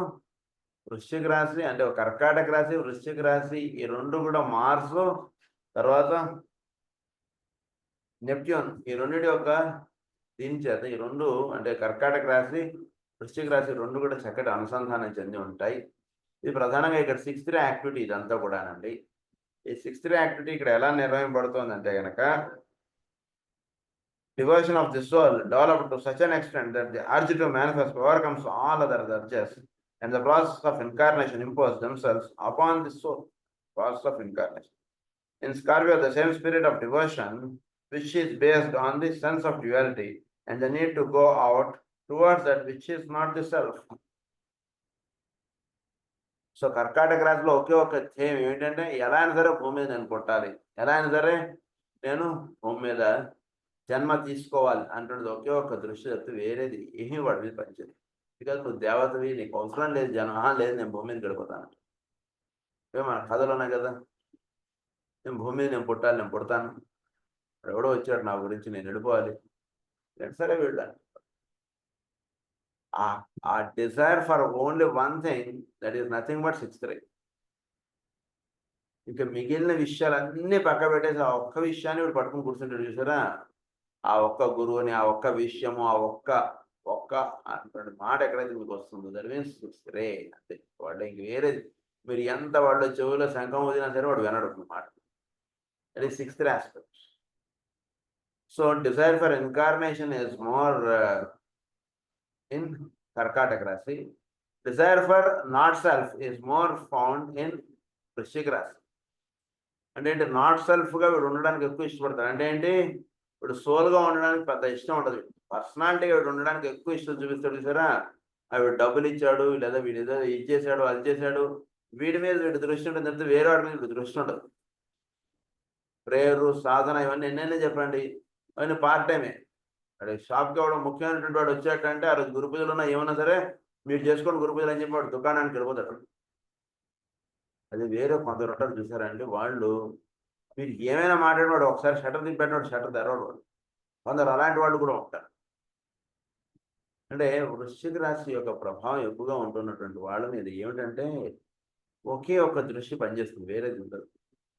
వృశ్చిక రాశి అంటే కర్కాటక రాశి, వృశ్చిక రాశి, ఈ రెండు కూడా మార్స్, తర్వాత నెప్ట్యూన్, ఈ రెండింటి యొక్క దీని చేత ఈ రెండు అంటే కర్కాటక రాశి, వృశ్చిక రాశి రెండు కూడా చక్కటి అనుసంధానం చెంది ఉంటాయి. ఇది ప్రధానంగా ఇక్కడ 6th ray యాక్టివిటీ ఇదంతా కూడానండి. ఈ 6th ray యాక్టివిటీ ఇక్కడ ఎలా నిర్వహింపబడుతుంది అంటే కనుక devotion of the soul developed to such an extent that the urge to manifest overcomes all other urges, and the process of incarnation impose themselves upon the soul. Process of incarnation. In Scorpio, the same spirit of devotion, which is based on the sense of duality and the need to go out towards that which is not the self. So కర్కాటక రాశిలో ఒకే ఒక ధ్యేయం ఏంటంటే ఎలా అయినా సరే భూమి మీద నేను పుట్టాలి, ఎలా అయినా సరే నేను భూమి మీద జన్మ తీసుకోవాలి అంటున్నది ఒకే ఒక దృష్టి చెప్తే వేరేది ఏమీ వాడి మీద పనిచేది. బికాజ్ నువ్వు దేవతవి, నీకు అవసరం లేదు జనం, లేదు నేను భూమి మీద గడిపోతాను. మన కథలు ఉన్నాయి కదా, నేను భూమి మీద నేను పుట్టాలి, నేను పుడతాను, ఎవడో వచ్చాడు నా గురించి, నేను వెళ్ళిపోవాలి, సరే వెళ్ళాలి. ఆ desire for only one thing, that is nothing but 6th ray. ఇంకా మిగిలిన విషయాలన్నీ పక్క పెట్టేసి ఆ ఒక్క విషయాన్ని వీడు పట్టుకుని కూర్చుంటాడు చూసారా, ఆ ఒక్క గురువుని, ఆ ఒక్క విషయము, ఆ ఒక్క అటువంటి మాట ఎక్కడైతే మీకు వస్తుందో దట్ మీన్స్ 6th ray అంతే. వాళ్ళు ఇంక మీరు ఎంత వాళ్ళు చెవులో శంఖం వదిలినా సరే వాడు వినడు మాట. అది 6th aspect. So desire for incarnation is more in Karkataka Rasi. Desire for not self is more found in Vrishchika Rasi. అంటే ఏంటి, నాట్ సెల్ఫ్గా వీడు ఉండడానికి ఎక్కువ ఇష్టపడతాడు. అంటే ఏంటి, వీడు సోల్గా ఉండడానికి పెద్ద ఇష్టం ఉండదు. పర్సనాలిటీగా వీడు ఉండడానికి ఎక్కువ ఇష్టం చూపిస్తాడు చూసారా. వీడు డబ్బులు ఇచ్చాడు, లేదా వీడు ఏదో ఇది చేశాడు అది చేశాడు, వీడి మీద వీడి దృష్టి ఉంటుంది తప్పితే వేరే వాడి మీద వీడి దృష్టి ఉండదు. ప్రేయరు, సాధన ఇవన్నీ ఎన్నైనా చెప్పండి, అవన్నీ పార్ట్ టైమే. అదే షాప్కి ఇవ్వడం ముఖ్యమైనటువంటి వాడు వచ్చాడంటే ఆ రోజు గురు పూజలు ఉన్నా ఏమన్నా సరే మీరు చేసుకోండి గురు పూజలు అని చెప్పి వాడు దుకాణానికి వెళ్ళిపోతాడు. అది వేరే కొందరు ఉంటారు చూసారండి, వాళ్ళు మీరు ఏమైనా మాట్లాడేవాడు ఒకసారి షటర్ తిప్పెట్టినాడు షటర్ తెరవాడు వాడు. కొందరు అలాంటి వాళ్ళు కూడా ఉంటారు. అంటే వృశ్చిక రాశి యొక్క ప్రభావం ఎక్కువగా ఉంటున్నటువంటి వాళ్ళ మీద ఏమిటంటే ఒకే ఒక్క దృష్టి పనిచేస్తుంది, వేరేది ఉండదు.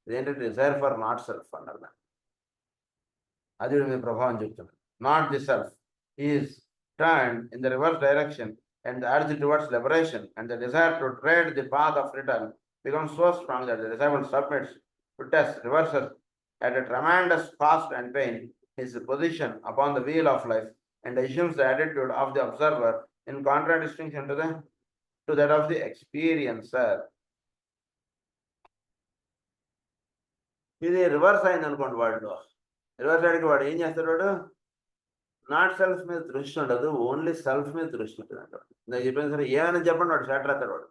ఇదేంటంటే డిజైర్ ఫర్ నాట్ సెల్ఫ్ అన్నారు దాన్ని. అది మీ ప్రభావం చెప్తున్నారు. Not the self is turn in the reverse direction and urge towards liberation, and the desire to tread the path of return becomes so strong that the disciple submits to test, reverses at a tremendous cost and pain his position upon the wheel of life, and assumes the attitude of the observer in contradistinction to that of the experiencer. ఇది reverse అయింది అనుకోండి, వాడిలో reverse అయ్యాక వాడు ఏం చేస్తాడు, వాడు not self మీద దృష్టి ఉండదు, ఓన్లీ సెల్ఫ్ మీద దృష్టి ఉంటుంది అంటాడు. నేను చెప్పాను సరే ఏమైనా చెప్పండి వాడు షటర్ అవుతాడు. వాడు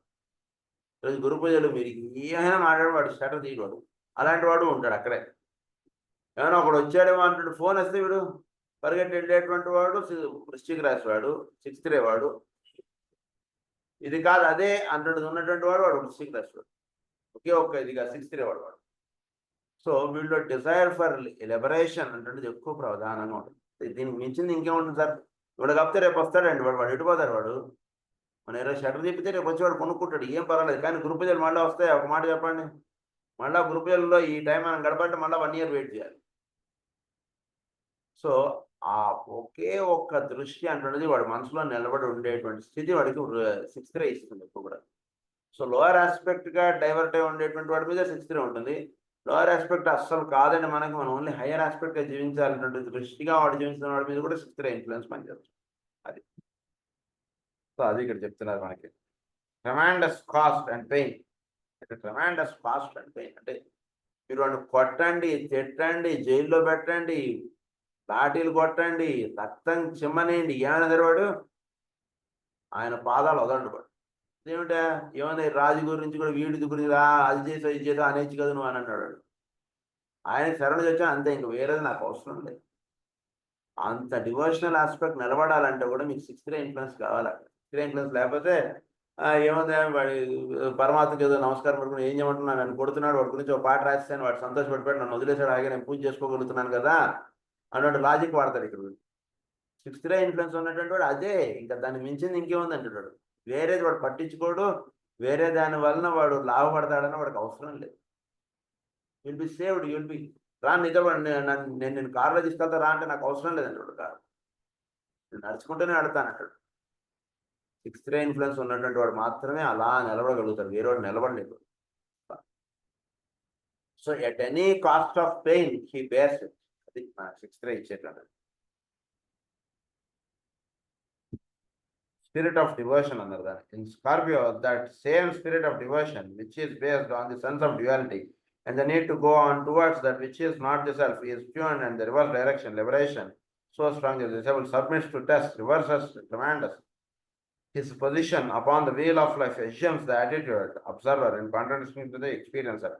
ఈరోజు గురు పూజలు మీరు ఏమైనా మాట్లాడు వాడు షటర్ తీయవాడు. అలాంటి వాడు ఉంటాడు అక్కడే. ఏమైనా ఒకడు వచ్చాడేమో అంటాడు, ఫోన్ వస్తే వీడు పరిగెట్టి వెళ్ళేటువంటి వాడు వృశ్చిక రాశి వాడు, 6th డే వాడు. ఇది కాదు అదే అంటాడు ఉన్నటువంటి వాడు వృశ్చిక రాశి వాడు. ఒకే ఒక్క ఇదిగా 6th డే వాడు. సో వీళ్ళు డిజైర్ ఫర్ లిబరేషన్ అంటే ఎక్కువ ప్రధానంగా ఉంటుంది. దీనికి మించింది ఇంకేముంటుంది సార్. వాడు కాకపోతే రేపు వస్తాడండి, వాడు ఎటుపోతాడు. వాడు మన ఈరోజు షటర్ తిప్పితే రేపు వచ్చి వాడు కొనుక్కుంటాడు, ఏం పర్వాలేదు. కానీ గ్రూప్ పూజలు మళ్ళీ వస్తాయి, ఒక మాట చెప్పండి. మళ్ళీ గ్రూప్ పూజల్లో ఈ టైం మనం గడపంటే మళ్ళీ 1 year వెయిట్ చేయాలి. సో ఆ ఒకే ఒక్క దృష్టి అంటున్నది వాడి మనసులో నిలబడి ఉండేటువంటి స్థితి వాడికి 6th డే ఇస్తుంది ఎక్కువ కూడా. సో లోయర్ ఆస్పెక్ట్గా డైవర్ట్ అయి ఉండేటువంటి వాడి మీద 6th డే ఉంటుంది. లోయర్ ఆస్పెక్ట్ అస్సలు కాదండి మనకి, మనం ఓన్లీ హయ్యర్ ఆస్పెక్ట్గా జీవించాలన్నటువంటి దృష్టిగా వాడు జీవించిన వాడి మీద కూడా 6th డే ఇన్ఫ్లుయెన్స్ పనిచేస్తుంది. అది సో అది ఇక్కడ చెప్తున్నారు మనకి. Tremendous cost and pain. Tremendous cost and pain అంటే మీరు వాడిని కొట్టండి, తిట్టండి, జైల్లో పెట్టండి, లాఠీలు కొట్టండి, రక్తం చిమ్మనేయండి, ఏమైనా తెరవాడు ఆయన పాదాలు వదలండి. వాడు ఏమిటా ఏమైనా రాజు గురించి కూడా వీడి గురించి అది చేసా ఇది చేసా అనేసి కదా నువ్వు అని అన్నాడు. ఆయన శరణు వచ్చా అంతే, ఇంక వేరేది నాకు అవసరం లేదు. అంత డివోషనల్ ఆస్పెక్ట్ నిలబడాలంటే కూడా మీకు 6th డే ఇన్ఫ్లుయెన్స్ కావాలి. 6th డే ఇన్ఫ్లుయెన్స్ లేకపోతే ఏముంది వాడి పరమాత్మకి ఏదో నమస్కారం పెట్టుకుని ఏం చేయమంటున్నాను, నన్ను కొడుతున్నాడు, వాడి గురించి ఒక పాట రాస్తాను, వాడు సంతోషపడిపోయాడు, నన్ను వదిలేసాడు, ఆగే నేను పూజ చేసుకోగలుగుతున్నాను కదా అన్నట్టు లాజిక్ వాడతాడు ఇక్కడ. 6th డే ఇన్ఫ్లుయెన్స్ ఉన్నటువంటి వాడు అదే, ఇంకా దాన్ని మించింది ఇంకేముంది అంటున్నాడు. వేరేది వాడు పట్టించుకోడు, వేరే దాని వలన వాడు లాభపడతాడని వాడికి అవసరం లేదు. Will be saved, will be రా నీతో నేను నేను కారులో తీసుకెళ్తా రా అంటే నాకు అవసరం లేదంటాడు. కారు నేను నడుచుకుంటూనే ఆడతానంటాడు. 6th డే ఇన్ఫ్లుయెన్స్ ఉన్నటువంటి వాడు మాత్రమే అలా నిలబడగలుగుతాడు, వేరే వాడు నిలబడలేదు. So at any cost of pain he bears it. అది 6th డే ఇచ్చేటండి. Spirit of devotion అన్నారు దాన్ని. In Scorpio, that same spirit of devotion which is based on the sense of duality and the need to go on towards that which is not the self is tuned and the reverse direction, liberation, so strong that the disciple submits to test, reverses, tremendous. His position upon the wheel of life assumes the attitude observer in contradiction to the experiencer.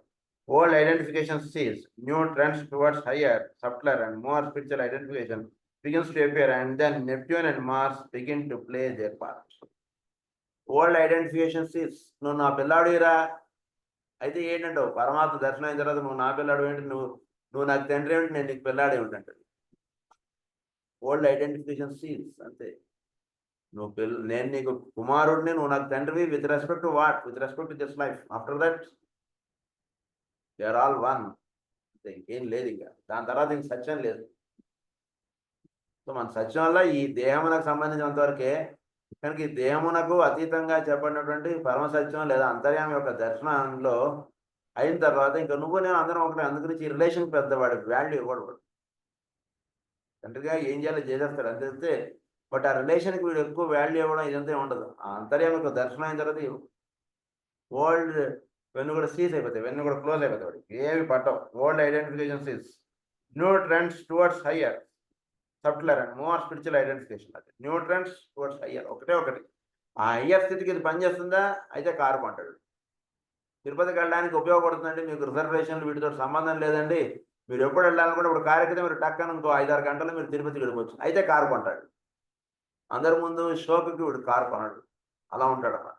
Old identification cease, new trends towards higher, subtler and more spiritual identification begins to appear, and then Neptune and Mars begin to play their part. Old identification cease. నువ్వు నా పిల్లాడిరా అయితే ఏంటంటావు, పరమాత్మ దర్శనం అయిన తర్వాత నువ్వు నా పిల్లాడు ఏంటి, నువ్వు నాకు తండ్రి ఏమిటి, నేను నీకు పిల్లాడే ఉంటాడు. ఓల్డ్ ఐడెంటిఫికేషన్ సీన్స్ అంతే. నేను నీకు కుమారుడిని, నువ్వు నాకు తండ్రివి with respect to what, with respect to this life. After that they are all one. అంతే, ఇంకేం లేదు. ఇంకా దాని తర్వాత ఇంక సత్యం లేదు. సో మన సత్యం వల్ల ఈ దేహమునకు సంబంధించినంత వరకే కనుక ఈ దేహమునకు అతీతంగా చెప్పబడినటువంటి పరమసత్యం లేదా అంతర్యామి యొక్క దర్శనంలో అయిన తర్వాత ఇంకా నువ్వు నేను అందరం ఒకటే. అందుగురించి ఈ రిలేషన్ పెద్దవాడి వాల్యూ ఇవ్వడు. తండ్రిగా ఏం చేయాలో చేసేస్తాడు అంతే. బట్ ఆ రిలేషన్కి వీడు ఎక్కువ వాల్యూ ఇవ్వడం ఇదంతా ఉండదు. ఆ అంతర్యామి యొక్క దర్శనం అయిన తర్వాత ఓల్డ్ వెన్ను కూడా సీజ్ అయిపోతాయి, వెన్ను కూడా క్లోజ్ అయిపోతాయి, వాడికి ఏమి పట్టవు. Old identification cease, new trends towards higher, subtler and more spiritual identification. అది న్యూ ట్రెండ్స్ టువర్డ్స్ హయ్యర్, ఒకటి. ఆ హయ్యర్ స్థితికి ఇది పనిచేస్తుందా? అయితే కారు కొంటాడు. తిరుపతికి వెళ్ళడానికి ఉపయోగపడుతుందండి, మీకు రిజర్వేషన్లు వీటితో సంబంధం లేదండి, మీరు ఎప్పుడు వెళ్ళాలనుకుంటే ఇప్పుడు కారు ఎక్కితే మీరు టక్కన ఇంకో 5-6 గంటలు మీరు తిరుపతికి వెళ్ళిపోవచ్చు, అయితే కారు కొంటాడు. అందరి ముందు షోకి వీడు కారు కొనడు. అలా ఉంటాడు అన్నమాట.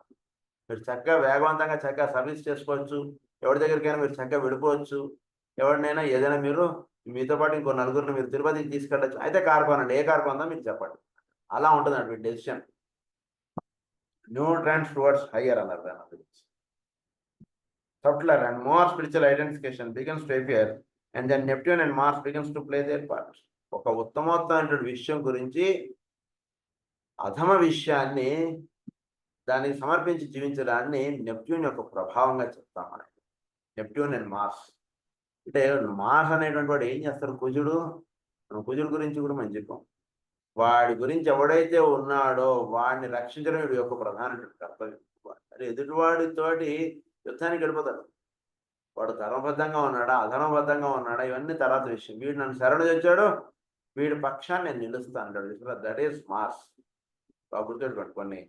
మీరు చక్కగా వేగవంతంగా చక్కగా సర్వీస్ చేసుకోవచ్చు, ఎవరి దగ్గరికైనా మీరు చక్కగా వెళ్ళిపోవచ్చు, ఎవరినైనా ఏదైనా మీరు మీతో పాటు ఇంకో నలుగురిని మీరు తిరుపతికి తీసుకెళ్ళచ్చు, అయితే కారు కొనండి. ఏ కారు కొందా మీరు చెప్పండి. అలా ఉంటుందండి మీ decision. New trends towards higher అన్నారు దాని గురించి. Subtler and more spiritual identification begins to appear, and then Neptune and Mars begins to play their part. ఒక ఉత్తమోత్తమైనటువంటి విషయం గురించి అధమ విషయాన్ని దానికి సమర్పించి జీవించడాన్ని నెప్ట్యూన్ యొక్క ప్రభావంగా చెప్తాం మనం. నెప్ట్యూన్ అండ్ మార్స్ అంటే మార్స్ అనేటువంటి వాడు ఏం చేస్తారు? కుజుడు. మనం కుజుడు గురించి కూడా మనం చెప్పాం. వాడి గురించి ఎవడైతే ఉన్నాడో వాడిని రక్షించడం వీడి యొక్క ప్రధానమైన కర్తవ్యం. ఎదుటివాడితోటి యుద్ధానికి వెళ్ళిపోతాడు. వాడు ధర్మబద్ధంగా ఉన్నాడా, అధర్మబద్ధంగా ఉన్నాడా, ఇవన్నీ తర్వాత విషయం. వీడు నన్ను శరణు తెచ్చాడు, వీడి పక్షాన్ని నేను నిలుస్తాను అంటాడు. That is Mars. గుర్తుపెట్టుకోండి, కొన్ని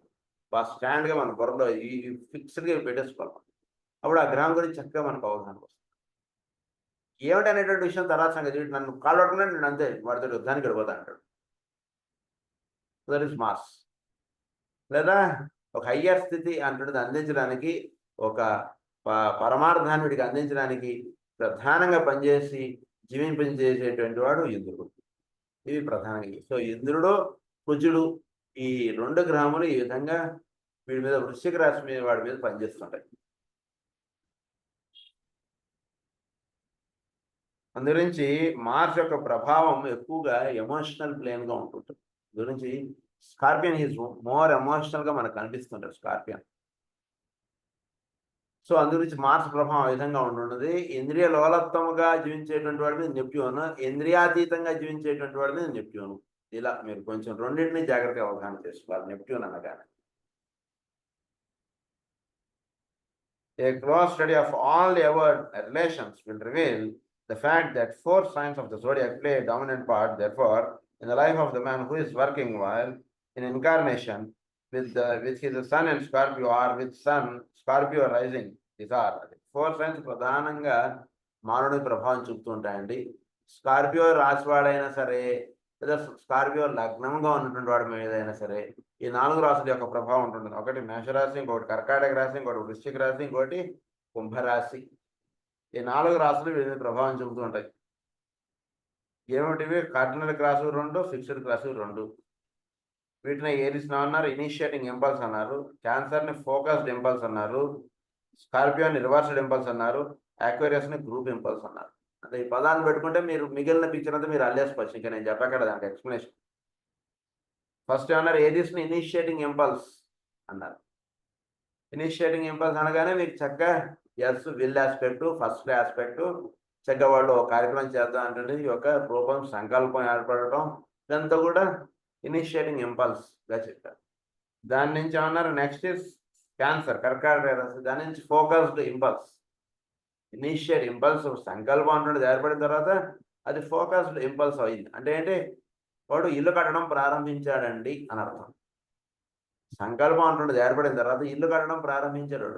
బాగా స్టాండ్గా మన బుర్రలో ఈ ఫిక్స్డ్గా పెట్టేసుకోవాలి. అప్పుడు ఆ గ్రహం గురించి చక్కగా మనకు అవగాహన వస్తుంది. ఏమిటనేటువంటి విషయం తర్వాత సంగతి. వీడు నన్ను కాలవకుండా నేను అంతే వాడితో యుద్ధానికి వెళ్ళిపోతా అంటాడు. That is Mars. లేదా ఒక హయ్యర్ స్థితి అంటున్నది అందించడానికి, ఒక పరమార్థాన్ని వీడికి అందించడానికి ప్రధానంగా పనిచేసి జీవింపజేసేటువంటి వాడు ఇంద్రుడు. ఇవి ప్రధానంగా. సో ఇంద్రుడు, కుజుడు ఈ 2 గ్రహములు ఈ విధంగా వీడి మీద వృశ్చిక రాశి మీద వాడి మీద పనిచేస్తుంటాయి. అందుగురించి మార్స్ యొక్క ప్రభావం ఎక్కువగా ఎమోషనల్ ప్లేన్గా ఉంటుంటుంది. గురించి స్కార్పియన్ ఈజ్ మోర్ ఎమోషనల్గా మనకు కనిపిస్తుంటారు స్కార్పియన్. సో అందుగురించి మార్స్ ప్రభావం ఆ విధంగా ఉంటున్నది. ఇంద్రియ లోలత్వముగా జీవించేటువంటి వాడి మీద నెప్ట్యూన్, ఇంద్రియాతీతంగా జీవించేటువంటి వాడి మీద నెప్ట్యూన్. ఇలా మీరు కొంచెం రెండింటినీ జాగ్రత్తగా అవగాహన చేసుకోవాలి నెప్ట్యూన్ అనగానే. A close study of all the above relations will reveal the fact that 4 signs of the zodiac play a dominant part, therefore, in the life of the man who is working while in incarnation with his sun and Scorpio, or with sun, Scorpio rising. These are 4 signs ప్రధానంగా మానవుడి ప్రభావం చూపుతూ ఉంటాయండి. Scorpio రాశివాడైనా సరే, లేదా Scorpio లగ్నంగా ఉన్నటువంటి వాడి మీద అయినా సరే, ఈ 4 రాశుల యొక్క ప్రభావం ఉంటుంది. ఒకటి మేషరాశి, ఇంకోటి కర్కాటక రాశి, ఇంకోటి వృశ్చిక రాశి, ఇంకోటి కుంభరాశి. ఈ 4 రాశులు వీరి ప్రభావం చూపుతూ ఉంటాయి. ఏమిటివి? Cardinal cross 2, fixed cross 2. వీటిని ఏరిస్ అన్నారు, ఇనిషియేటింగ్ ఇంపల్స్ అన్నారు. క్యాన్సర్ని ఫోకస్డ్ ఇంపల్స్ అన్నారు. స్కార్పియోని రివర్స్డ్ ఇంపల్స్ అన్నారు. అక్వేరియస్ని గ్రూప్ ఇంపల్స్ అన్నారు. అంటే ఈ పదాన్ని పెట్టుకుంటే మీరు మిగిలిన పిక్చర్ అంతా మీరు అల్లేసుకోవచ్చు. ఇంకా నేను చెప్పక్కడ దానికి ఎక్స్ప్లెనేషన్. ఫస్ట్ ఏమన్నారు? ఏరిస్ని ఇనిషియేటింగ్ ఇంపల్స్ అన్నారు. ఇనిషియేటింగ్ ఇంపల్స్ అనగానే మీకు చక్కగా as will aspect, first aspect, చక్కగా వాళ్ళు ఒక కార్యక్రమం చేద్దాం అంటే ఈ యొక్క రూపం, సంకల్పం ఏర్పడటం, ఇదంతా కూడా ఇనిషియేటింగ్ ఇంపల్స్గా చెప్పారు. దాని నుంచి ఏమన్నారు? నెక్స్ట్ ఇస్ క్యాన్సర్, కర్కాటక రాశి. దాని నుంచి ఫోకస్డ్ ఇంపల్స్. ఇనిషియేట్ ఇంపల్స్ సంకల్పం అంటుండేది ఏర్పడిన తర్వాత అది ఫోకస్డ్ ఇంపల్స్ అయింది. అంటే ఏంటి? వాడు ఇల్లు కట్టడం ప్రారంభించాడండి అని అర్థం. సంకల్పం అంటుండేది ఏర్పడిన తర్వాత ఇల్లు కట్టడం ప్రారంభించాడు.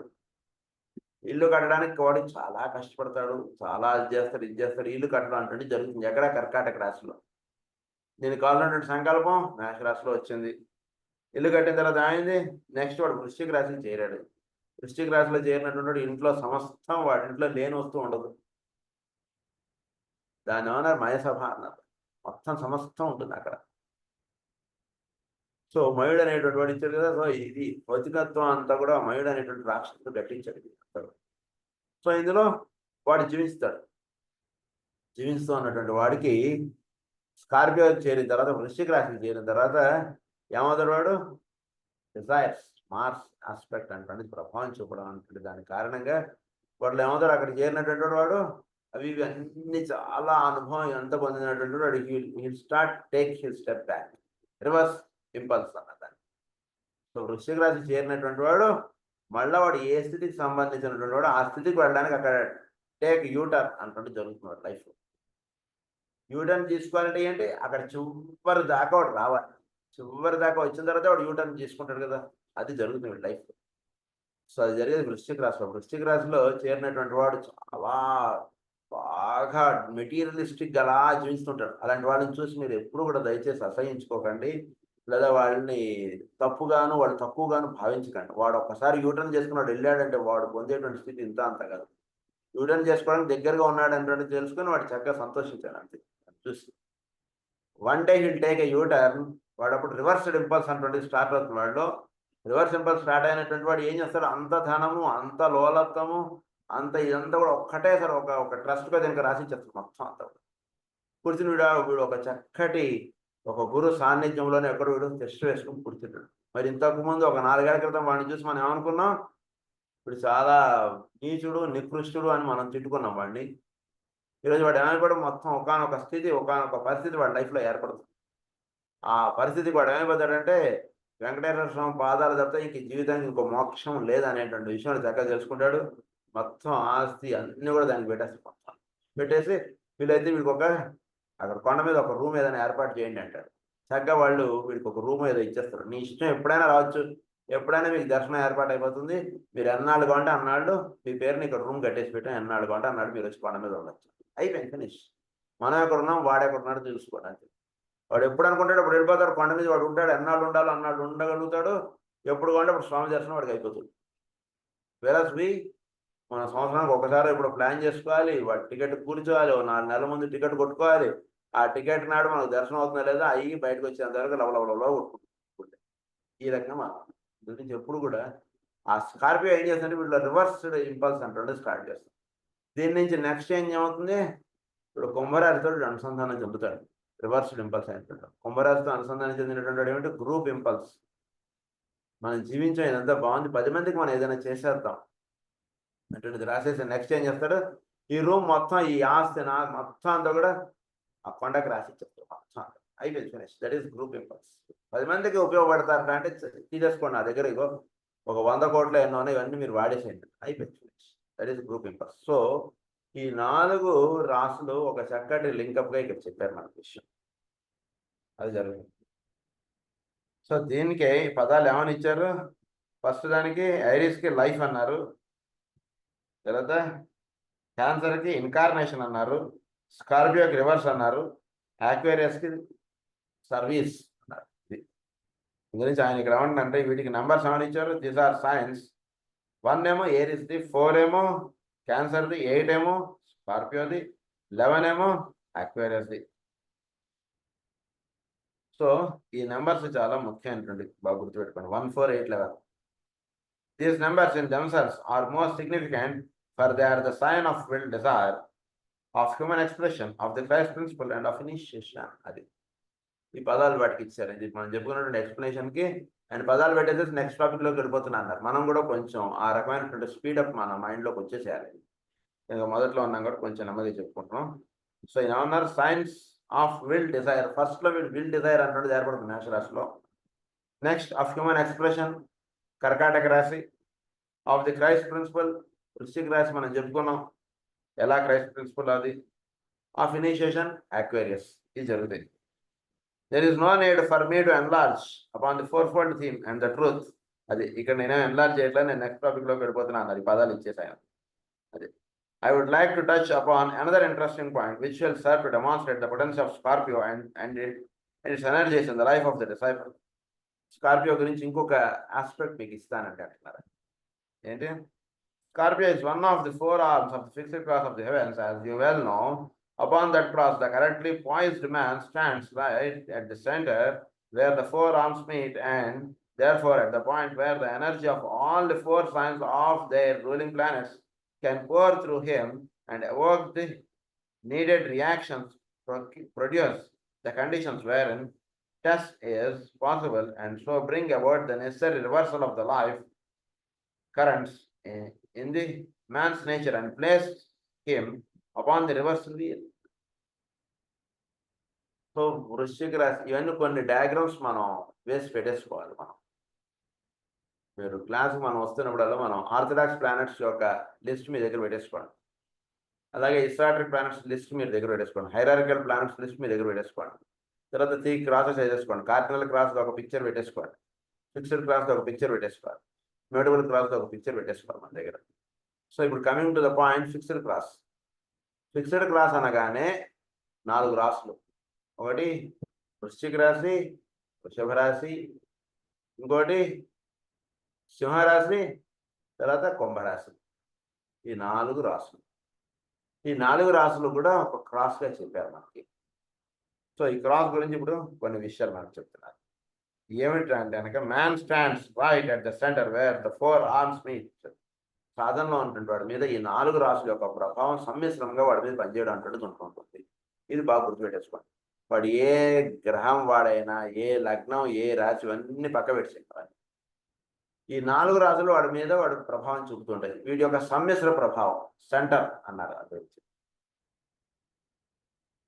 ఇల్లు కట్టడానికి వాడు చాలా కష్టపడతాడు, చాలా ఇది చేస్తాడు. ఇల్లు కట్టడం అంటే జరుగుతుంది ఎక్కడ? కర్కాటక రాశిలో. దీనికి కావాలన్నటువంటి సంకల్పం మేషరాశిలో వచ్చింది. ఇల్లు కట్టిన తర్వాత అయింది. నెక్స్ట్ వాడు వృశ్చిక రాశికి చేరాడు. వృశ్చిక రాశిలో చేరినటువంటి ఇంట్లో సమస్తం వాడి ఇంట్లో లేని వస్తువు ఉండదు. దాని ఏమన్నారు? మయసభ అన్నారు. మొత్తం సమస్తం ఉంటుంది అక్కడ. సో మయుడు అనేటువంటి వాడు ఇచ్చాడు కదా. సో ఇది భౌతికత్వం అంతా కూడా మయుడు అనేటువంటి రాక్షసుడు గట్టించాడు. సో ఇందులో వాడు జీవిస్తాడు. జీవిస్తూ ఉన్నటువంటి వాడికి స్కార్పియో చేరిన తర్వాత, వృశ్చిక రాశికి చేరిన తర్వాత ఏమవుతాడు వాడు? డిజైర్స్ మార్స్ ఆస్పెక్ట్ అంటే ప్రభావం చూపడం అంటే దాని కారణంగా వాళ్ళు ఏమవుతారు, అక్కడ చేరినటువంటి వాడు అవి ఇవి అన్ని చాలా అనుభవం ఎంత పొందినటువంటి వాడు hill start take hill step back, reverse impulse అన్నదాన్ని. సో వృశ్చిక రాశి చేరినటువంటి వాడు మళ్ళీ వాడు ఏ స్థితికి సంబంధించినటువంటి వాడు ఆ స్థితికి వెళ్ళడానికి అక్కడ టేక్ యూటర్న్ అంటే జరుగుతున్నాడు లైఫ్లో. యూటర్న్ తీసుకోవాలంటే ఏంటి, అక్కడ చివరి దాకా వాడు రావాలి, చివరి దాకా వచ్చిన తర్వాత వాడు యూటర్న్ తీసుకుంటాడు కదా, అది జరుగుతుంది లైఫ్. సో అది జరిగేది వృశ్చిక రాశిలో. వృశ్చిక రాశిలో చేరినటువంటి వాడు చాలా బాగా మెటీరియలిస్టిక్ అలా జీవిస్తుంటాడు. అలాంటి వాళ్ళని చూసి మీరు ఎప్పుడు కూడా దయచేసి అసహించుకోకండి, లేదా వాళ్ళని తప్పుగాను వాళ్ళు తక్కువగాను భావించకండి. వాడు ఒక్కసారి యూటర్న్ చేసుకున్నాడు వెళ్ళాడంటే వాడు పొందేటువంటి స్థితి ఇంత అంత కాదు. యూటర్న్ చేసుకోవడానికి దగ్గరగా ఉన్నాడు అంటే తెలుసుకొని వాడు చక్కగా సంతోషించాడు అంతే చూసి. One day hill take a U turn, వాడు అప్పుడు రివర్స్డ్ ఇంపల్స్ అన్నటువంటి స్టార్ట్ అవుతుంది. వాడిలో రివర్స్ ఇంపల్స్ స్టార్ట్ అయినటువంటి వాడు ఏం చేస్తాడు, అంత ధనము అంత లోలత్వము అంత ఇదంతా కూడా ఒక్కటేసారి ఒక ట్రస్ట్గా దీనికి రాసిచ్చేస్తాడు మొత్తం అంతా. కూర్చుని వీడు ఒక చక్కటి ఒక గురు సాన్నిధ్యంలోనే ఎక్కడ వీడు టెస్ట్ వేసుకుని కూర్చుంటాడు. మరి ఇంతకు ముందు ఒక 4 ఏళ్ల క్రితం వాడిని చూసి మనం ఏమనుకున్నాం, ఇప్పుడు చాలా నీచుడు నికృష్టుడు అని మనం తిట్టుకున్నాం వాడిని. ఈరోజు వాడు ఏమైపోవడం మొత్తం ఒకానొక స్థితి ఒకానొక పరిస్థితి వాడి లైఫ్లో ఏర్పడుతుంది. ఆ పరిస్థితికి వాడు ఏమైపోతాడంటే వెంకటేశ్వర స్వామి పాదాలు తప్పితే ఇంక జీవితానికి ఇంకో మోక్షం లేదనేటువంటి విషయాన్ని చక్కగా తెలుసుకుంటాడు. మొత్తం ఆస్తి అన్నీ కూడా దానికి పెట్టేస్తాడు. మొత్తం పెట్టేసి వీళ్ళైతే వీడికి అక్కడ కొండ మీద ఒక రూమ్ ఏదైనా ఏర్పాటు చేయండి అంటాడు. చక్కగా వాళ్ళు వీడికి ఒక రూమ్ ఏదో ఇచ్చేస్తారు. నీ ఇష్టం ఎప్పుడైనా రావచ్చు, ఎప్పుడైనా మీకు దర్శనం ఏర్పాటు అయిపోతుంది, మీరు ఎన్నాళ్ళు కావాలంటే అన్నాళ్ళు మీ పేరుని ఇక్కడ రూమ్ కట్టేసి పెట్టాం, ఎన్నాళ్ళు కావాలంటే అన్నాడు మీరు వచ్చి కొండ మీద ఉండొచ్చు. అయిపోయింది, ఫినిష్. మనం ఎక్కడ ఉన్నాం వాడు ఎక్కడ ఉన్నాడు తెలుసుకోవడానికి. వాడు ఎప్పుడు అనుకుంటాడు అప్పుడు వెళ్ళిపోతాడు, కొండ మీద వాడు ఉంటాడు, ఎన్నాళ్ళు ఉండాలో అన్నాడు ఉండగలుగుతాడు, ఎప్పుడు కావాలంటే అప్పుడు స్వామి దర్శనం వాడికి అయిపోతుంది. వేరస్ మన సంవత్సరానికి ఒకసారి ఇప్పుడు ప్లాన్ చేసుకోవాలి, వాడి టికెట్ కూర్చోవాలి, 4 నెలల ముందు టికెట్ కొట్టుకోవాలి, ఆ టికెట్ నాడు మనకు దర్శనం అవుతుందా లేదా అయ్యి బయటకు వచ్చేంత వరకు లవలవలో కొట్టుకుంటుంది. ఈ రకంగా మనం గురించి ఎప్పుడు కూడా ఆ స్కార్పియో ఏం చేస్తుంటే వీళ్ళు రివర్స్డ్ ఇంపల్స్ అంటే స్టార్ట్ చేస్తాం. దీని నుంచి నెక్స్ట్ ఏం ఏమవుతుంది, ఇప్పుడు కుంభరాశితో అనుసంధానం చెందుతాడు. రివర్స్డ్ ఇంపల్స్ అంటుంటాం. కుంభరాశితో అనుసంధానం చెందినటువంటి ఏమిటి, గ్రూప్ ఇంపల్స్. మనం జీవించాం ఇదంతా బాగుంది, 10 మందికి మనం ఏదైనా చేసేద్దాం అటువంటిది రాసేసి నెక్స్ట్ ఏం చేస్తాడు, ఈ రూమ్ మొత్తం ఈ ఆస్తి మొత్తం అంతా కూడా ఆ కొండకి రాసిచ్చేస్తాడు మొత్తం. అయిపోయింది, finish. That is group impulse. 10 మందికి ఉపయోగపడతారంట అంటే తీసేసుకోండి, నా దగ్గర ఇగో ఒక 100 కోట్ల ఎన్నో ఇవన్నీ మీరు వాడేసేయండి, అయిపోయింది, finish. That is group impulse. So ఈ 4 రాసులు ఒక చక్కటి లింకప్గా ఇక్కడ చెప్పారు మనకు విషయం, అది జరుగుతుంది. సో దీనికి ఈ పదాలు ఏమని ఇచ్చారు, ఫస్ట్ దానికి ఐరిస్కి లైఫ్ అన్నారు, తర్వాత క్యాన్సర్కి ఇన్కార్నేషన్ అన్నారు, స్కార్పియోకి రివర్స్ అన్నారు, యాక్వేరియస్కి సర్వీస్ అన్నారు. ఇది గురించి ఆయన ఇక్కడ ఏమంటుందంటే వీటికి నెంబర్స్ ఏమని ఇచ్చారు, దీస్ ఆర్ సైన్స్. 1 ఏమో ఏరిస్ది, 4 ఏమో క్యాన్సర్ది, 8 ఏమో స్కార్పియోది, 11 ఏమో యాక్వేరియస్ది. సో ఈ నెంబర్స్ చాలా ముఖ్యమైనటువంటి బాగా గుర్తుపెట్టుకోండి, 1, 4, 8, 11. These numbers in themselves are most significant, for they are the sign of will, desire, of human expression, of the Christ principle and of initiation. అది ఈ పదాలు వాటికి ఇచ్చారు. ఇది మనం చెప్పుకున్నటువంటి ఎక్స్ప్లెనేషన్కి అండ్ పదాలు పెట్టేసి నెక్స్ట్ టాపిక్లోకి వెళ్ళిపోతున్నా అన్నారు. మనం కూడా కొంచెం ఆ రకమైనటువంటి స్పీడప్ మన మైండ్లోకి వచ్చేసేయాలి. ఇంకా మొదట్లో ఉన్నాం కూడా కొంచెం నెమ్మదిగా చెప్పుకుంటున్నాం. సో ఏమన్నారు, సైన్స్ ఆఫ్ విల్ డిజైర్. ఫస్ట్లో విల్ డిజైర్ అన్నది ఏర్పడుతుంది మేషరాశిలో. నెక్స్ట్ ఆఫ్ హ్యూమన్ ఎక్స్ప్రెషన్ కర్కాటక రాశి, ఆఫ్ ది క్రైస్ట్ ప్రిన్సిపల్ వృశ్చిక రాశి మనం చెప్పుకున్నాం ఎలా క్రైస్ట్ ప్రిన్సిపల్ అది, ఆఫ్ ఇనిషియేషన్ యాక్వేరియస్. ఇది జరుగుతుంది. There is no need for me to enlarge upon the fourfold theme and the truth. అది ఇక్కడ నేనే ఎన్లార్జ్ చేయట్లేదు, నేను నెక్స్ట్ టాపిక్లోకి వెళ్ళిపోతున్నా అన్నారు. ఈ పదాలు ఇచ్చేసాను. అది I would like to touch upon another interesting point which will serve to demonstrate the potential of Scorpio and its energies in the life of the disciple. Scorpio గురించి ఇంకొక ఆస్పెక్ట్ మీకు ఇస్తానంటే అంటున్నారు. ఏంటి, Scorpio is one of the 4 arms of the fixed cross of the heavens, as you well know. Upon that cross, the correctly poised man stands right at the center where the 4 arms meet, and therefore at the point where the energy of all the 4 signs of their ruling planets can pour through him and evoke the needed reactions, produce the conditions wherein test is possible and so bring about the necessary reversal of the life currents in the man's nature and place him upon the reversal wheel. So వృశ్చిక రాశి ఇవన్నీ కొన్ని diagrams మనం వేసి పెట్టేసుకోవాలి. మీరు class మనం వస్తున్నప్పుడల్లా మనం ఆర్థడాక్స్ ప్లానెట్స్ యొక్క లిస్ట్ మీ దగ్గర పెట్టేసుకోండి. అలాగే ఇస్టాట్రిక్ ప్లానెట్స్ లిస్ట్ మీరు దగ్గర పెట్టేసుకోండి. హైరార్కికల్ ప్లానెట్స్ లిస్ట్ మీ దగ్గర పెట్టేసుకోండి. తర్వాత 3 క్రాసెస్ వేసేసుకోండి. కార్డినల్ క్రాస్ ఒక పిక్చర్ పెట్టేసుకోండి. ఫిక్స్డ్ క్రాస్ ఒక పిక్చర్ పెట్టేసుకోవాలి. మ్యూటబుల్ క్రాస్ ఒక పిక్చర్ పెట్టేసుకోవాలి మన దగ్గర. సో ఇప్పుడు coming to the point, fixed cross. Fixed cross అనగానే 4 రాశులు. ఒకటి వృశ్చిక రాశి, వృషభ రాశి, ఇంకోటి సింహరాశి, తర్వాత కుంభరాశి. ఈ 4 రాశులు. ఈ 4 రాశులు కూడా ఒక క్రాస్గా చెప్పారు మనకి. సో ఈ క్రాస్ గురించి ఇప్పుడు కొన్ని విషయాలు మనకు చెప్తున్నారు. ఏమిటంటే కనుక man stands right at the centre where the 4 arms meet. సాధనలో ఉంటుంది వాడి మీద ఈ 4 రాశుల యొక్క ప్రభావం సమ్మిశ్రంగా వాడి మీద పనిచేయడం అంటూ ఉంటుంది. ఇది బాగా గుర్తుపెట్టేసుకోండి. వాడు ఏ గ్రహం వాడైనా, ఏ లగ్నం, ఏ రాశి అన్నీ పక్క పెట్టేసుకోవాలి. ఈ 4 రాశులు వాడి మీద వాడి ప్రభావం చూపుతుంటాయి. వీటి యొక్క సమ్మిశ్ర ప్రభావం సెంటర్ అన్నారు. అది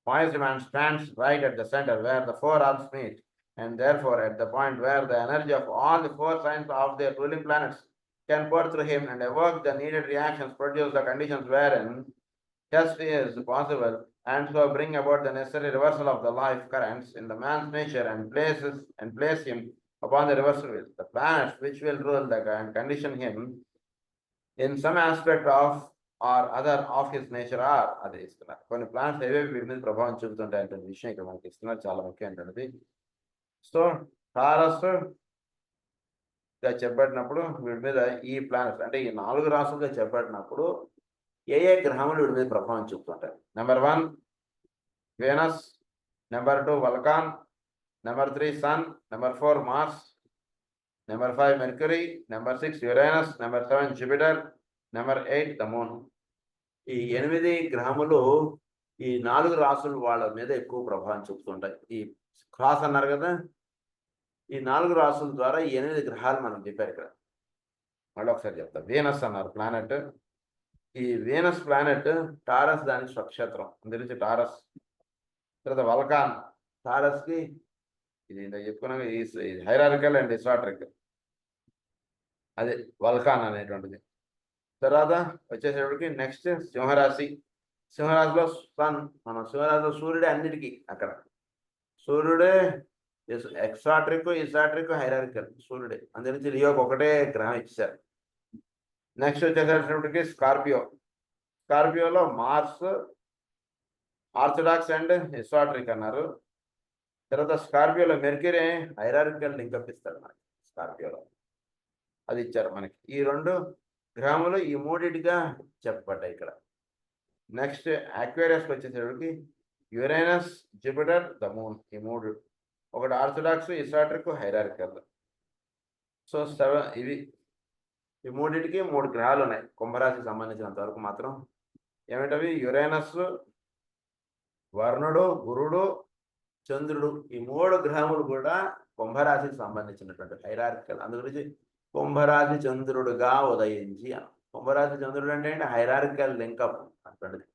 Poised man stands right at the center where the 4 arms meet, and therefore at the point where the energy of all the 4 signs of their ruling planets can pour through him and evoke the needed reactions, produce the conditions wherein test is possible, and so bring about the necessary reversal of the life currents in the man's nature and place him upon the reversal wheel. The planets which will rule and condition him in some aspect of or other of his nature are అది ఇస్తున్నారు. కొన్ని planets ఏవేవి వీటి మీద ప్రభావం చూపుతుంటాయంటే విషయం ఇక్కడ మనకి ఇస్తున్నారు. చాలా ముఖ్యమైనది. సో టారస్ గా చెప్పబడినప్పుడు వీటి మీద ఈ ప్లానెట్స్ అంటే ఈ 4 రాశులుగా చెప్పబడినప్పుడు ఏ గ్రహములు వీటి మీద ప్రభావం చూపుతుంటాయి. Number 1 Venus, number 2 Vulcan, number 3 Sun, number 4 Mars, number 5 Mercury, number 6 Uranus, number 7 Jupiter, number 8 the moon. ఈ 8 గ్రహములు ఈ 4 రాశులు వాళ్ళ మీద ఎక్కువ ప్రభావం చూపుతుంటాయి. ఈ క్రాస్ అన్నారు కదా, ఈ 4 రాశుల ద్వారా 8 గ్రహాలు మనం చెప్పారు ఇక్కడ. మళ్ళీ ఒకసారి చెప్తా. వీనస్ అన్నారు ప్లానెట్. ఈ వీనస్ ప్లానెట్ టారస్ దానికి స్వక్షేత్రం, అందుగురించి టారస్. తర్వాత వల్కాన్, టారస్కి ఇది ఇంత చెప్పుకున్నాక ఈ హైరార్కికల్ అండ్ ఇసాట్రిక్, అదే వల్కాన్ అనేటువంటిది. తర్వాత వచ్చేసేపటికి నెక్స్ట్ సింహరాశి. సింహరాశిలో సన్, మనం సింహరాశిలో సూర్యుడే అన్నిటికీ. అక్కడ సూర్యుడే ఎక్సాట్రిక్, ఇసాట్రిక్, హైరార్కికల్ సూర్యుడే. అందుగురించి లియోకి ఒకటే గ్రహం ఇచ్చారు. నెక్స్ట్ వచ్చేసేటప్పటికి స్కార్పియో. స్కార్పియోలో మార్స్ ఆర్థడాక్స్ అండ్ ఇసాట్రిక్ అన్నారు. తర్వాత స్కార్పియోలో మెర్క్యూరీ హైరార్కికల్ లింకప్ ఇస్తారు మనకి. స్కార్పియోలో అది ఇచ్చారు మనకి. ఈ 2 గ్రహములు ఈ 3టిగా చెప్పబడ్డాయి ఇక్కడ. నెక్స్ట్ అక్వేరియస్కి వచ్చేసరికి యురేనస్, జూపిటర్, ద మూన్. ఈ 3, ఒకటి ఆర్థడాక్స్, ఇసాట్రిక్, హైరార్కికల్. సో 7 ఇవి. ఈ 3టికి 3 గ్రహాలు ఉన్నాయి. కుంభరాశికి సంబంధించినంత వరకు మాత్రం ఏమిటవి? యురేనస్, వరుణుడు, గురుడు, చంద్రుడు. ఈ 3 గ్రహములు కూడా కుంభరాశికి సంబంధించినటువంటి హైరార్కికల్. అందుగురించి కుంభరాశి చంద్రుడుగా ఉదయించి. కుంభరాశి చంద్రుడు అంటే హైరార్కికల్ లింకప్ అటువంటిది.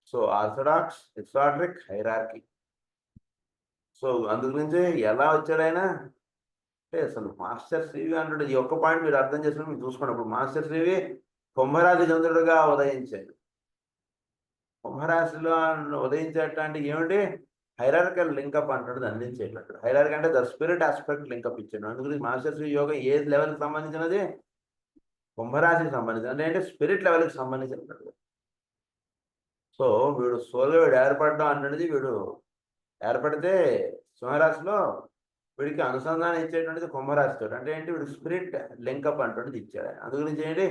So orthodox, esoteric, hierarchy. So అందుగురించి ఎలా వచ్చాడైనా అంటే అసలు మాస్టర్ సివి అంటాడు. ఈ ఒక్క పాయింట్ మీరు అర్థం చేసుకుని మీరు చూసుకున్నప్పుడు మాస్టర్ సివి కుంభరాశి చంద్రుడుగా ఉదయించాడు. కుంభరాశిలో ఉదయించేట అంటే ఏమిటి? హైరార్కికల్ లింకప్ అంటాడు, అందించేటట్టు. హైరార్కీ అంటే ద స్పిరిట్ ఆస్పెక్ట్ లింకప్ ఇచ్చాడు. అందుగురించి మాస్టర్ శ్రీ యోగం ఏ లెవెల్కి సంబంధించినది? కుంభరాశికి సంబంధించినది. అంటే స్పిరిట్ లెవెల్కి సంబంధించినట్టు. సో వీడు సోలో వీడు ఏర్పడడం అనేది, వీడు ఏర్పడితే సింహరాశిలో వీడికి అనుసంధానం ఇచ్చేటువంటిది కుంభరాశితో. అంటే ఏంటి? వీడు స్పిరిట్ లింకప్ అంటువంటిది ఇచ్చాడు. అందుగురించి ఏంటి?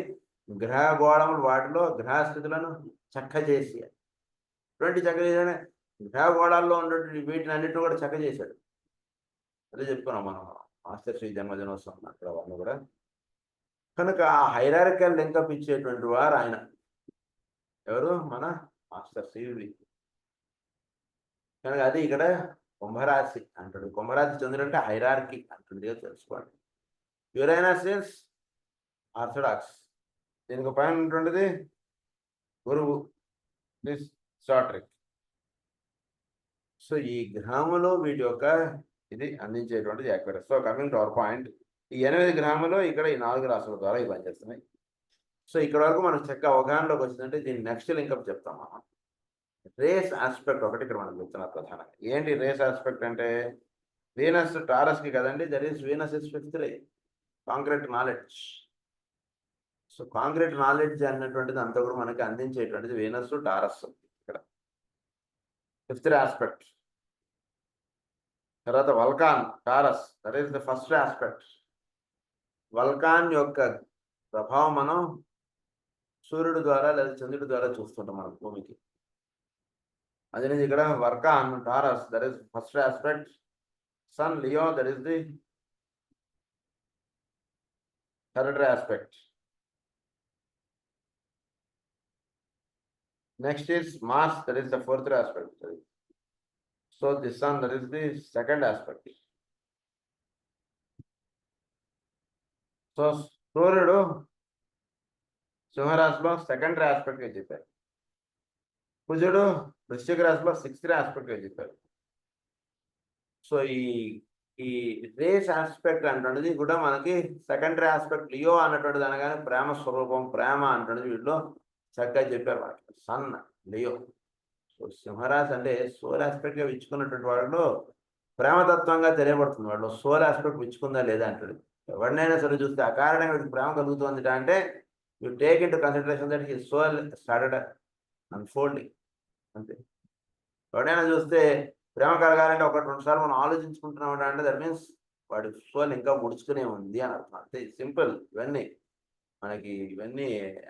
గ్రహ గోళములు వాటిలో గ్రహస్థితులను చక్క చేసి చక్క చేసి గ్రహగోళాల్లో ఉన్నటువంటి వీటిని అన్నింటినీ కూడా చక్క చేశాడు. అదే చెప్పుకున్నాం మనం మాస్టర్ శ్రీ జన్మదినోత్సవం అక్కడ వాళ్ళు కూడా. కనుక ఆ హైరార్కికల్ లింకప్ ఇచ్చేటువంటి వారు ఆయన ఎవరు? మన మాస్టర్ సివి. కనుక అది ఇక్కడ కుంభరాశి అంటాడు. కుంభరాశి చంద్రుడు అంటే హైరార్కీ అంటుంది తెలుసుకోండి. Uranus is orthodox. దీనికి పైన ఉంటుండేది గురువు, దిస్ సాట్రిక్. సో ఈ గ్రహములు వీటి యొక్క ఇది అందించేటువంటిది Aquarius. So coming to our point, ఈ 8 గ్రహములు ఇక్కడ ఈ 4 రాశుల ద్వారా ఇవి పనిచేస్తున్నాయి. సో ఇక్కడ వరకు మనకు చక్కగా అవగాహనలోకి వచ్చిందంటే దీన్ని నెక్స్ట్ లింకప్ చెప్తాం మనం. రేస్ ఆస్పెక్ట్ ఒకటి ఇక్కడ మనం చెప్తున్నారు ప్రధానంగా. ఏంటి రేస్ ఆస్పెక్ట్ అంటే, వీనస్ టారస్కి కదండి, that is Venus is 5th ray, concrete knowledge. So concrete knowledge అన్నటువంటిది అంతా కూడా మనకి అందించేటువంటిది వీనస్ టారస్ ఇక్కడ 5th రే ఆస్పెక్ట్. తర్వాత Vulcan Taurus, that is the first aspect. Vulcan యొక్క ప్రభావం మనం సూర్యుడి ద్వారా లేదా చంద్రుడి ద్వారా చూస్తుంటాం మన భూమికి. అదే ఇక్కడ Vulcan Taurus, that is first aspect. Sun Leo, that is the third aspect. Next is Mars, that is the 4th aspect. So the sun, that is the 2nd aspect. So సూర్యుడు సింహరాశిలో 2nd ఆస్పెక్ట్ గా చెప్పారు. కుజుడు వృశ్చిక రాశిలో 6th aspect గా చెప్పారు. So ఈ రేస్ ఆస్పెక్ట్ అంటున్నది కూడా మనకి 2nd ఆస్పెక్ట్. లియో అన్నటువంటిది అనగానే ప్రేమ స్వరూపం, ప్రేమ అంటున్నది వీటిలో చక్కగా చెప్పారు మనకి. Sun Leo. సో సింహరాశి అంటే సోల్ ఆస్పెక్ట్గా విచ్చుకున్నటువంటి వాళ్ళు ప్రేమతత్వంగా తెలియబడుతుంది. వాళ్ళు సోల్ ఆస్పెక్ట్ విచ్చుకుందా లేదా అంటాడు. ఎవరినైనా సరే చూస్తే అకారణంగా వీడికి ప్రేమ కలుగుతుంది అంటే you take into consideration that his soul started unfolding. అంతే. ఎవరైనా చూస్తే ప్రేమ కలగాలంటే 1-2 సార్లు మనం ఆలోచించుకుంటున్నాం అంటే దట్ మీన్స్ వాడి సోల్ ఇంకా ముడుచుకునే ఉంది అని అర్థం. అంతే సింపుల్. ఇవన్నీ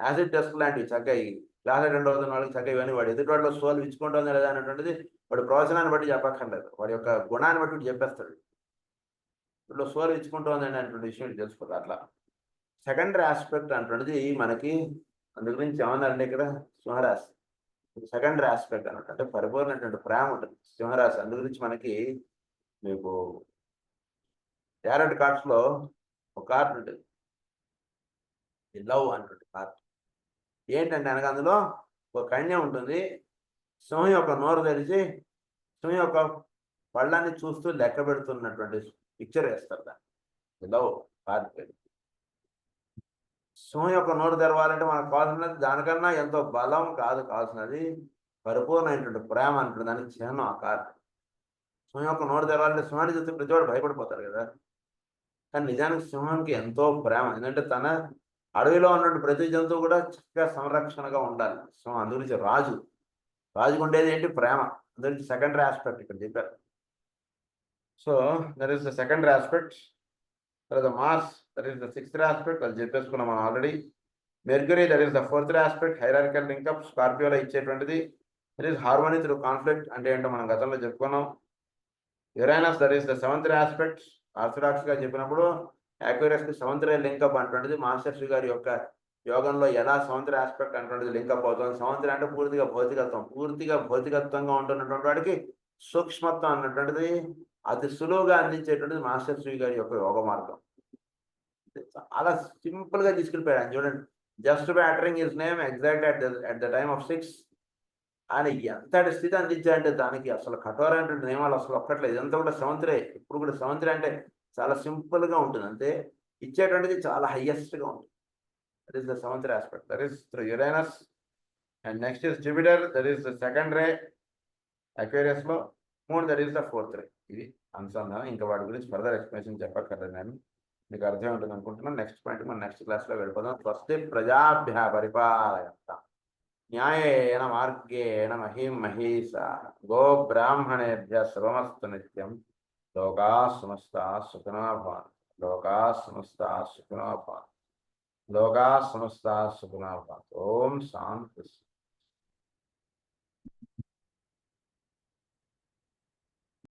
యాసిడ్ టెస్ట్ లాంటివి. చక్కగా ఈ క్లాస్ అటెండ్ అవుతున్న వాళ్ళకి చక్కగా ఇవన్నీ వాడు ఎదుటి వాడిలో సోల్ విచ్చుకుంటుందా లేదా అనేటువంటిది వాడి ప్రవచనాన్ని బట్టి చెప్పక్కర్లేదు, వాడి యొక్క గుణాన్ని బట్టి చెప్పేస్తాడు. వీటిలో సోల్ విచ్చుకుంటుంది అనేటువంటి విషయం తెలుసుకోదు. అట్లా 2nd ఆస్పెక్ట్ అంటున్నది మనకి అందు గురించి ఏమన్నారంటే ఇక్కడ సింహరాశి 2nd ఆస్పెక్ట్ అన్నట్టు అంటే పరిపూర్ణటువంటి ప్రేమ ఉంటుంది సింహరాశి. అందు గురించి మనకి మీకు టారట్ కార్డ్స్ లో ఒక కార్డు ఉంటుంది, లవ్ అంటుంది కార్డు. ఏంటంటే అనగా అందులో ఒక కన్య ఉంటుంది. సింహం యొక్క నోరు తెరిచి సింహం యొక్క పళ్ళాన్ని చూస్తూ లెక్క పెడుతున్నటువంటి పిక్చర్ వేస్తారు దాన్ని. లవ్ కార్డు పేరు. సింహం యొక్క నోరు తెరవాలంటే మనకు కావాల్సినది దానికన్నా ఎంతో బలం కాదు కావాల్సినది, పరిపూర్ణమైనటువంటి ప్రేమ అంటుంది. దానికి చిహ్నం ఆ కార్డు. సింహం యొక్క నోరు తెరవాలంటే సింహాన్ని చూస్తే ప్రతివాడు భయపడిపోతారు కదా, కానీ నిజానికి సింహానికి ఎంతో ప్రేమ. ఎందుకంటే తన అడవిలో ఉన్నటువంటి ప్రతి జంతువు కూడా చక్కగా సంరక్షణగా ఉండాలి. సో అందుగురించి రాజుకు ఉండేది ఏంటి? ప్రేమ. అందుగురించి 2nd ఆస్పెక్ట్ ఇక్కడ చెప్పారు. So that is the 2nd aspect. తర్వాత Mars, that is the 6th aspect, అది చెప్పేసుకున్నాం మనం already. Mercury, that is the 4th aspect, hierarchical linkup, స్కార్పియోలో ఇచ్చేటువంటిది. That is harmony through conflict అంటే ఏంటో మనం గతంలో చెప్పుకున్నాం. Uranus, that is the 7th aspect. Orthodox గా చెప్పినప్పుడు యాక్యూరస్ కి 7th లింకప్ అంటున్నది. మాస్టర్ గారి యొక్క యోగంలో ఎలా 7th ఆస్పెక్ట్ అంటున్నది లింకప్ అవుతుంది. 7th అంటే పూర్తిగా భౌతికత్వంగా ఉంటున్నటువంటి వాడికి సూక్ష్మత్వం అన్నటువంటిది అతి సులువుగా అందించేటువంటిది మాస్టర్ శ్రీ గారి యొక్క యోగ మార్గం. చాలా సింపుల్ గా తీసుకెళ్ళిపోయాడు చూడండి. Just by uttering his name exact at the time of 6 ఆయన ఎంతటి స్థితి అందించాడంటే దానికి అసలు కఠోరమైనటువంటి నియమాలు అసలు ఒక్కట్లేదు. ఇదంతా కూడా 7th. ఇప్పుడు కూడా 7th అంటే చాలా సింపుల్ గా ఉంటుంది అంతే, ఇచ్చేటువంటిది చాలా హైయెస్ట్ గా ఉంటుంది. That is the 7th aspect, that is through Uranus. And next is Jupiter, that is the 2nd Aquarius లో. 3 దట్ ఈస్ ద 4th. ఇది అనుసంధానం. ఇంకా వాటి గురించి ఫర్దర్ ఎక్స్ప్లెనేషన్ చెప్పక్కర్లేదు, నేను మీకు అర్థం ఉంటుంది అనుకుంటున్నాను. నెక్స్ట్ పాయింట్ మనం నెక్స్ట్ క్లాస్ లో వెళ్ళిపోదాం. స్వస్తి ప్రజాభ్య పరిపాలయంతాం న్యాయేన మార్గేణ మహిం మహీషా గో బ్రాహ్మణేభ్య శుభమస్తు నిత్యం. లోకా సమస్తా సుఖినో భవంతు. లోకా సమస్తా సుఖినో భవంతు. లోకా సమస్తా సుఖినో భవంతు. ఓం శాంతి.